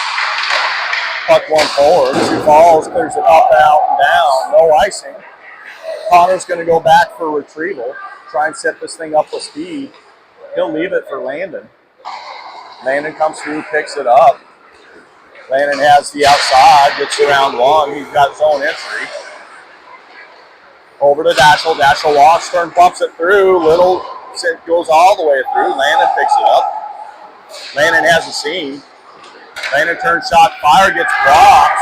Puck one forward. Sioux Falls clears it up, out, and down. No icing. Connor's going to go back for retrieval. Try and set this thing up with speed. He'll leave it for Landon. Landon comes through, picks it up. Landon has the outside, gets around one. He's got his own entry. Over to Dashel. Dashel walks, bumps it through. Little goes all the way through. Landon picks it up. Landon has a seam. Landon turns shot, fire, gets blocked.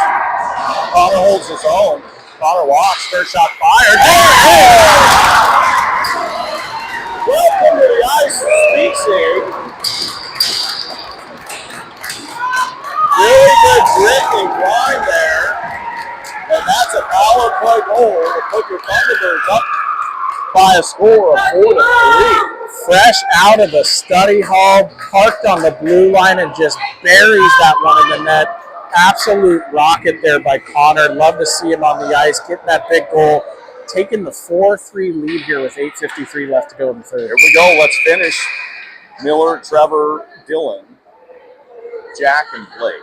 Connor holds his own. Connor walks, third shot fired. Welcome to the ice, Speaksy. Really good grit and grind there. And that's a power play goal to put your Thunderbirds up by a score of 4-3. Fresh out of the study hall, parked on the blue line and just buries that one in the net. Absolute rocket there by Connor. Love to see him on the ice, getting that big goal, taking the 4-3 lead here with 8:53 left to go in the third. Here we go. Let's finish. Miller, Trevor, Dylan, Jack, and Blake.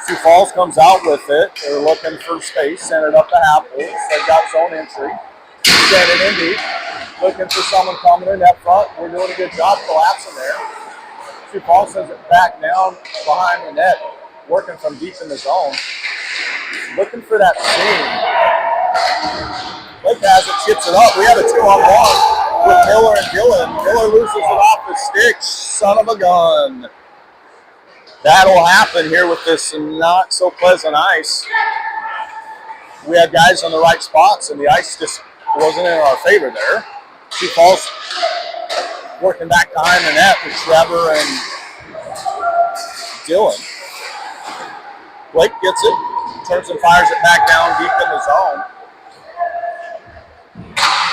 Sioux Falls comes out with it. They're looking for space, sent it up to Apples. They've got his own entry. Send it in deep. Looking for someone coming in up front. We're doing a good job collapsing there. Sioux Falls sends it back down behind the net, working from deep in the zone. Looking for that seam. Blake has it, chips it up. We have a 2-on-1 with Miller and Dylan. Miller loses it off the stick. Son of a gun. That'll happen here with this not so pleasant ice. We had guys on the right spots, and the ice just wasn't in our favor there. Sioux Falls working back behind the net with Trevor and Dylan. Blake gets it, turns and fires it back down deep in the zone.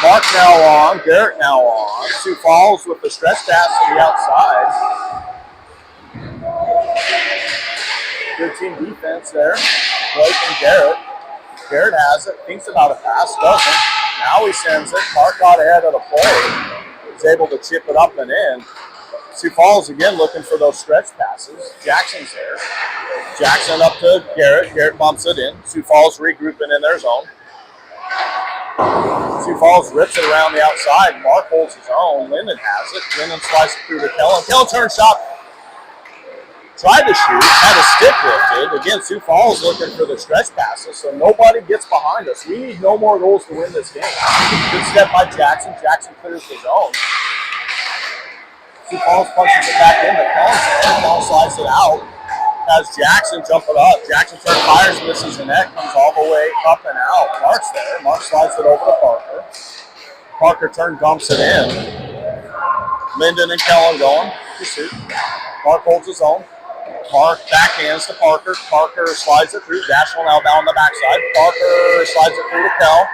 Mark now on, Garrett now on. Sioux Falls with the stretch pass to the outside. Good team defense there. Blake and Garrett. Garrett has it, thinks about a pass, doesn't. Now he sends it. Mark got ahead of the play. He's able to chip it up and in. Sioux Falls again looking for those stretch passes. Jackson's there. Jackson up to Garrett. Garrett bumps it in. Sioux Falls regrouping in their zone. Sioux Falls rips it around the outside. Mark holds his own. Linden has it. Linden slices it through to Kellen. Kellen turns shot. Tried to shoot. Had a stick lifted. Again, Sioux Falls looking for the stretch passes, so nobody gets behind us. We need no more goals to win this game. Good step by Jackson. Jackson clears his own. Sioux Falls punches it back into Kellen. Kellen slides it out. Has Jackson jump it up. Jackson turns, fires, misses the net, comes all the way up and out. Mark's there. Mark slides it over to Parker. Parker dumps it in. Linden and Kellen going to shoot. Mark holds his own. Mark backhands to Parker. Parker slides it through. Dashel now down the backside. Parker slides it through to Kell.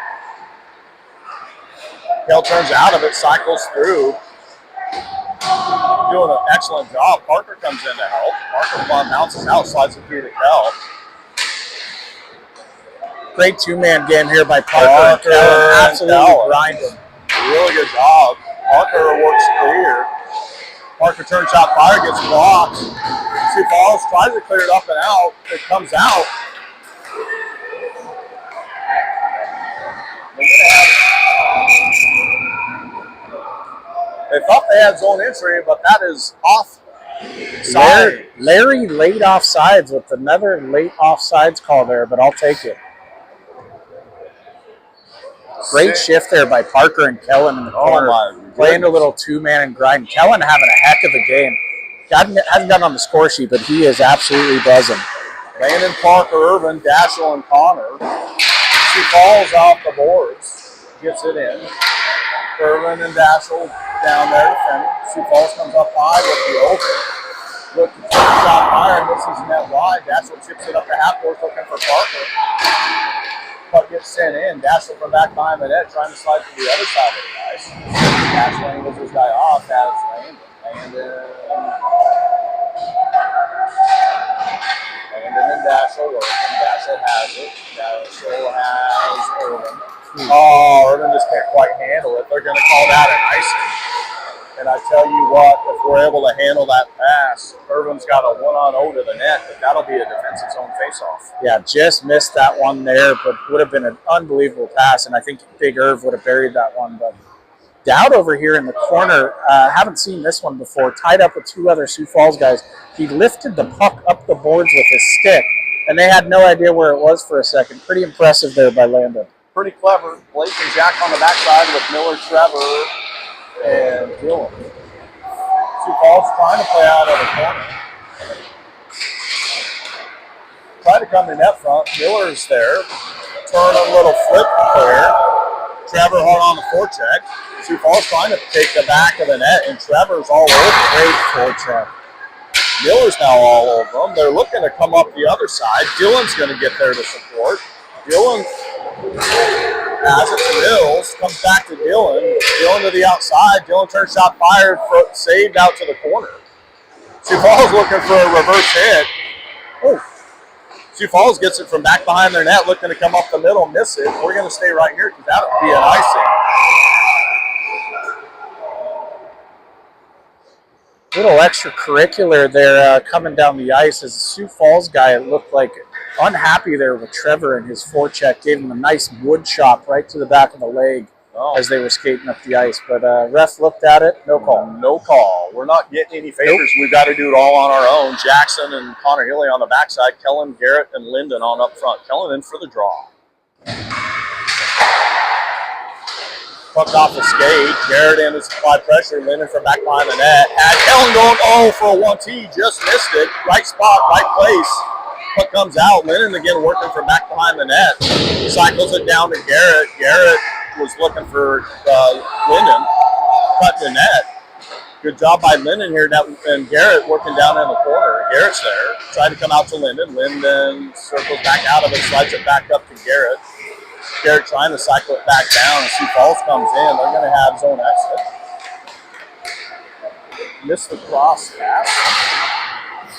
Kell turns out of it, cycles through. Doing an excellent job. Parker comes in to help. Parker bounces out, slides it through to Kell. Great two-man game here by Parker and Kell. Absolutely grinding. Really good job. Parker works clear. Parker turns shot, fire, gets blocked. Sioux Falls tries to clear it up and out. It comes out. We're going to have They thought they had zone entry, but that is off side. Larry late offsides with another late offsides call there, but I'll take it. Great shift there by Parker and Kellen in the corner. Playing a little two-man and grind. Kellen having a heck of a game. Hasn't gotten on the score sheet, but he is absolutely buzzing. Landon, Parker, Irvin, Dashel, and Connor. She falls off the boards. Gets it in. Irvin and Dashel down there defending. Sioux Falls comes up high with the over. Look to take a shot higher, misses net wide. Dashel chips it up to half court looking for Parker. Puck gets sent in. Dashel from back behind the net trying to slide to the other side of the ice. Dashel angles his guy off. Has Landon and Dashel working. Dashel has it. Dashel has Irvin. Oh, Irvin just can't quite handle it. They're going to call that an icing. And I tell you what, if we're able to handle that pass, Irvin's got a 1-on-0 to the net, but that'll be a defensive zone faceoff. Yeah, just missed that one there, but would have been an unbelievable pass, and I think Big Irv would have buried that one. But Dowd over here in the corner, haven't seen this one before, tied up with two other Sioux Falls guys. He lifted the puck up the boards with his stick, and they had no idea where it was for a second. Pretty impressive there by Landon. Pretty clever. Blake and Jack on the backside with Miller, Trevor, and Dylan. Sioux Falls trying to play out of the corner. Try to come to net front. Miller's there. Turn a little flip there. Trevor hard on the forecheck. Sioux Falls trying to take the back of the net, and Trevor's all over. Great forecheck. Miller's now all over them. They're looking to come up the other side. Dylan's going to get there to support. Dylan has it to Mills. Comes back to Dylan. Dylan to the outside. Dylan turns shot fired. Saved out to the corner. Sioux Falls looking for a reverse hit. Oh. Sioux Falls gets it from back behind their net. Looking to come up the middle. Miss it. We're going to stay right here because that would be an icing. Little extracurricular there coming down the ice as a Sioux Falls guy. It looked like unhappy there with Trevor and his forecheck. Gave him a nice wood chop right to the back of the leg as they were skating up the ice. But ref looked at it, no call. No call. We're not getting any favors. Nope. We've got to do it all on our own. Jackson and Connor Hilly on the backside. Kellen, Garrett, and Linden on up front. Kellen in for the draw. Puck off the skate. Garrett in to supply pressure. Linden from back behind the net. Had Kellen going for a 1-T. Just missed it. Right spot, right place. Puck comes out. Linden again working from back behind the net. Cycles it down to Garrett. Garrett was looking for Linden. Cut the net. Good job by Linden here. And Garrett working down in the corner. Garrett's there. Trying to come out to Linden. Linden circles back out of it. Slides it back up to Garrett. Garrett trying to cycle it back down, and Sioux Falls comes in. They're going to have zone exit. Missed the cross pass.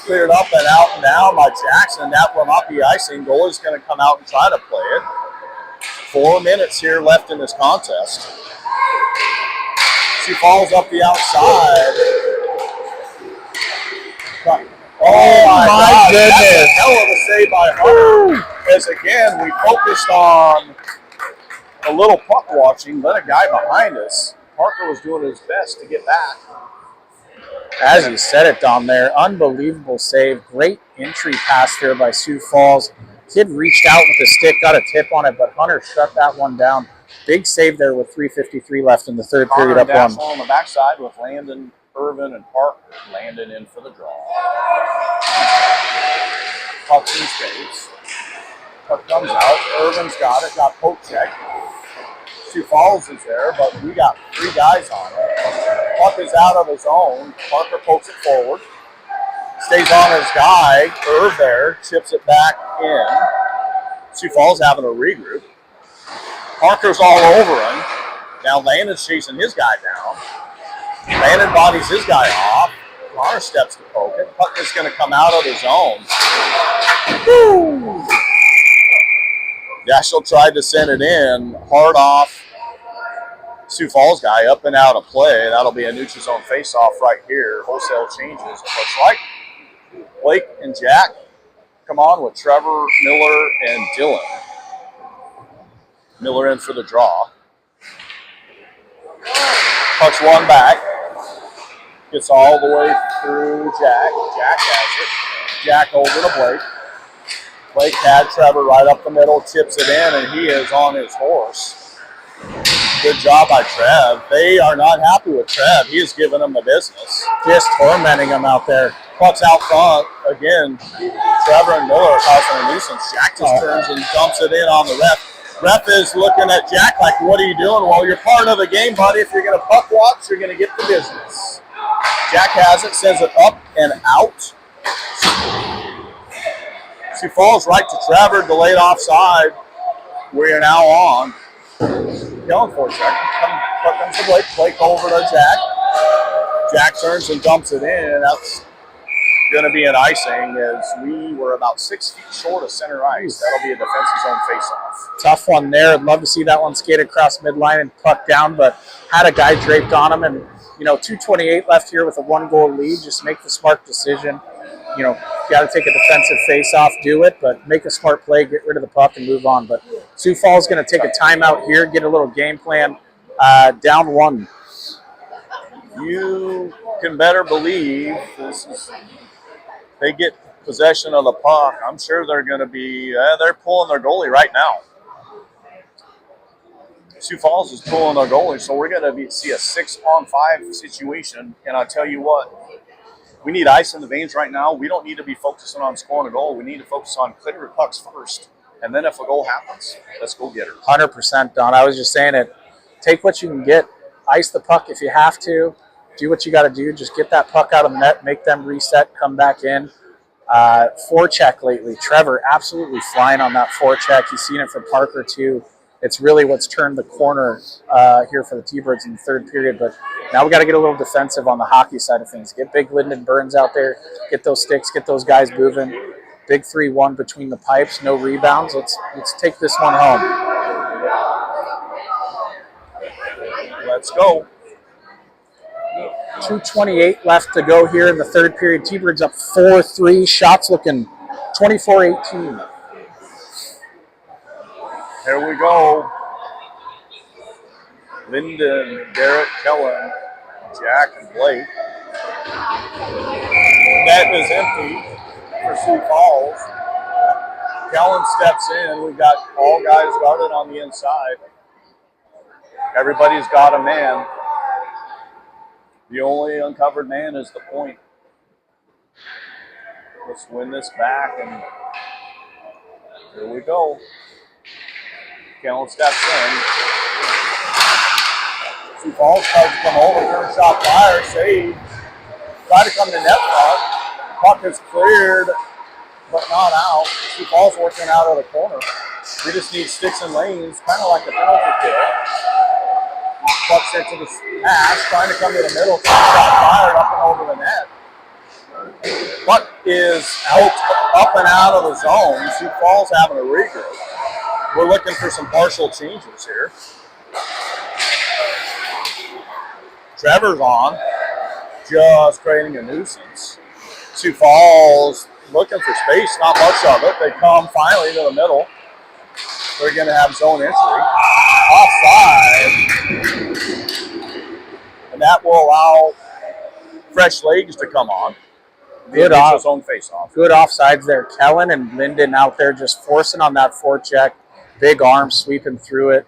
Cleared up and out now by Jackson. That will not be icing. Goalie's going to come out and try to play it. 4 minutes here left in this contest. Sioux Falls up the outside. Oh my goodness. That's a hell of a save by Hunter. As again, we focused on a little puck watching, let a guy behind us. Parker was doing his best to get back. As you said it, Dom, there, unbelievable save. Great entry pass there by Sioux Falls. Kid reached out with the stick, got a tip on it, but Hunter shut that one down. Big save there with 3:53 left in the third period. Up one. On the backside with Landon, Irvin, and Parker. Landon in for the draw. Puck in space. Puck comes out. Irvin's got it. Got poke check. Sioux Falls is there, but we got 3 guys on it. Puck is out of his own. Parker pokes it forward. Stays on his guy. Irv there. Chips it back in. Sioux Falls having a regroup. Parker's all over him. Now Landon's chasing his guy down. Landon bodies his guy off. Connor steps to poke it. Puck is going to come out of his own. Woo! Dashel tried to send it in. Hard off. Sioux Falls guy up and out of play. That'll be a neutral zone face-off right here. Wholesale changes, it looks like. Blake and Jack come on with Trevor, Miller, and Dylan. Miller in for the draw. Puck's one back. Gets all the way through Jack. Jack has it. Jack over to Blake. Blake had Trevor right up the middle, chips it in, and he is on his horse. Good job by Trev. They are not happy with Trev. He is giving them the business. Just tormenting them out there. Pucks out front. Again, Trevor and Miller are causing a nuisance. Jack just turns and dumps it in on the ref. Ref is looking at Jack like, what are you doing? Well, you're part of the game, buddy. If you're going to puck watch, you're going to get the business. Jack has it, sends it up and out. She falls right to Trevor, delayed offside. We are now on. Yelling for Jack. Comes to Blake. Blake over to Jack. Jack turns and dumps it in. That's going to be an icing as we were about 6 feet short of center ice. That'll be a defensive zone faceoff. Tough one there. I'd love to see that one skate across midline and puck down, but had a guy draped on him. And, 2:28 left here with a 1-goal lead. Just make the smart decision. Got to take a defensive face-off, do it, but make a smart play, get rid of the puck, and move on. But Sioux Falls is going to take a timeout here, get a little game plan, down 1. You can better believe they get possession of the puck. I'm sure they're going to be, they're pulling their goalie right now. Sioux Falls is pulling their goalie, so we're going to see a 6-on-5 situation. And I tell you what, we need ice in the veins right now. We don't need to be focusing on scoring a goal. We need to focus on clearing pucks first. And then if a goal happens, let's go get her. 100%, Don. I was just saying it. Take what you can get. Ice the puck if you have to. Do what you got to do. Just get that puck out of the net. Make them reset. Come back in. Forecheck lately. Trevor absolutely flying on that forecheck. You've seen it from Parker too. It's really what's turned the corner here for the Tbirds in the third period. But now we got to get a little defensive on the hockey side of things. Get big Lyndon Burns out there. Get those sticks. Get those guys moving. Big 3-1 between the pipes. No rebounds. Let's take this one home. Let's go. 2:28 left to go here in the third period. T-Birds up 4-3. Shots looking 24-18. Here we go. Lyndon, Garrett, Kellen, Jack, and Blake. Net is empty for Sioux Falls. Kellen steps in. We've got all guys guarded on the inside. Everybody's got a man. The only uncovered man is the point. Let's win this back, and here we go. Kellen steps in. Sioux Falls tries to come over, third shot fire, save. Try to come to net front. Puck is cleared, but not out. Sioux Falls working out of the corner. We just need sticks and lanes, kind of like a penalty kill. Puck sent to the pass, trying to come to the middle. Shot fired up and over the net. Puck is out, up and out of the zone. Sioux Falls having a regroup. We're looking for some partial changes here. Trevor's on, just creating a nuisance. Sioux Falls looking for space, not much of it. They come finally to the middle. They're going to have zone entry. Offside. And that will allow fresh legs to come on. Good zone face-off. Good offsides there. Kellen and Lyndon out there just forcing on that forecheck. Big arm sweeping through it.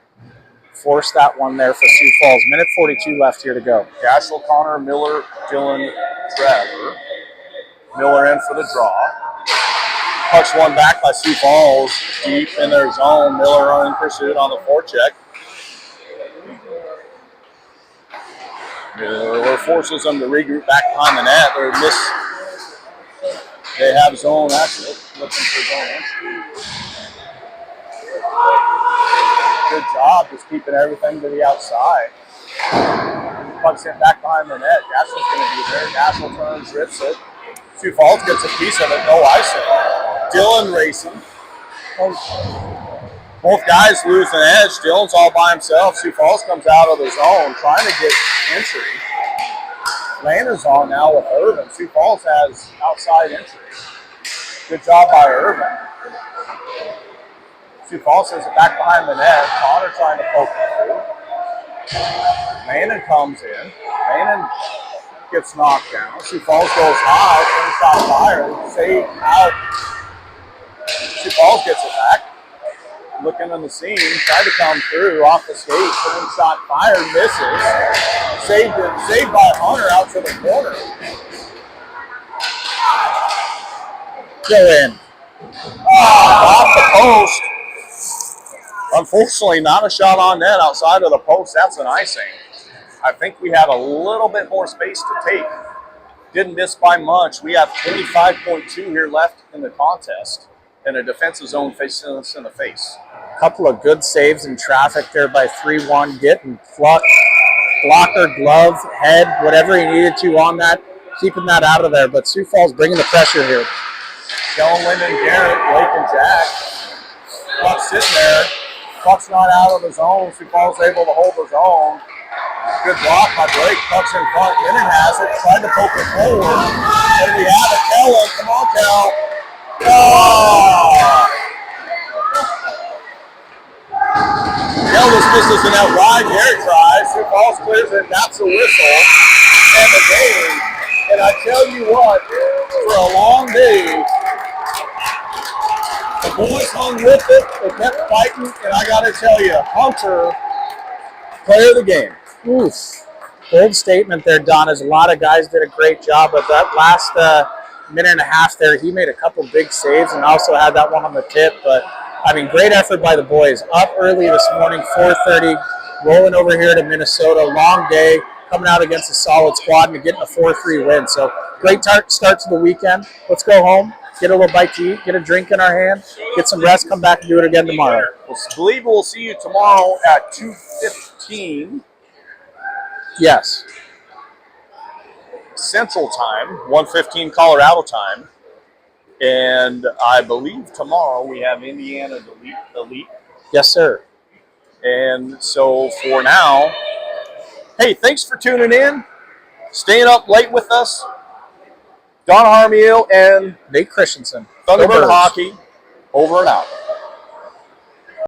Force that one there for Sioux Falls. Minute 42 left here to go. Cashel, Connor, Miller, Dylan, Trevor. Miller in for the draw. Pucks one back by Sioux Falls. Deep in their zone. Miller in pursuit on the forecheck. Miller forces them to regroup back behind the net. They have zone exit. Looking for zone entry. Good job just keeping everything to the outside. Puck sent back behind the net. Gashel's going to be there. Gashel turns, rips it. Sioux Falls gets a piece of it. No icing. Dylan racing. Both guys lose an edge. Dylan's all by himself. Sioux Falls comes out of the zone trying to get entry. Landers on now with Irvin. Sioux Falls has outside entry. Good job by Irvin. Sioux Falls sends it back behind the net. Connor trying to poke it through. Landon comes in. Landon gets knocked down. Sioux Falls goes high, shot fired, save out. Sioux Falls gets it back. Looking on the scene, tried to come through off the skate, shot fired, misses. Saved by Hunter out to the corner. Go in. Off the post. Unfortunately, not a shot on net outside of the post. That's an icing. I think we had a little bit more space to take. Didn't miss by much. We have 25.2 here left in the contest, and a defensive zone facing us in the face. A couple of good saves in traffic there by 3-1, getting plucked, blocker, glove, head, whatever he needed to on that, keeping that out of there. But Sioux Falls bringing the pressure here. Kellen, Lyndon, Garrett, Blake, and Jack. Puck sitting there. Puck's not out of the zone. Sioux Falls able to hold the zone. Good block by Blake. Puck's in front. Lyndon has it. Tried to poke it forward. And we have it. Kellen, come on, Kel. Oh! Kel just misses in that wide Garrett try. Sioux Falls clears it. That's a whistle. And the game. And I tell you what, for a long day, the boys hung with it. They kept fighting, and I got to tell you, Hunter, player of the game. Oof. Bold statement there, Don. As a lot of guys did a great job, but that last minute and a half there, he made a couple big saves and also had that one on the tip. But, I mean, great effort by the boys. Up early this morning, 4:30, rolling over here to Minnesota. Long day, coming out against a solid squad and getting a 4-3 win. So, great start to the weekend. Let's go home. Get a little bite to eat, get a drink in our hand, get some rest, come back and do it again tomorrow. I believe we'll see you tomorrow at 2:15. Yes. Central Time, 1:15 Colorado time. And I believe tomorrow we have Indiana Elite. Yes, sir. And so for now, hey, thanks for tuning in, staying up late with us. Don Harmiel and Nate Christensen. Thunderbird Hockey, over and out.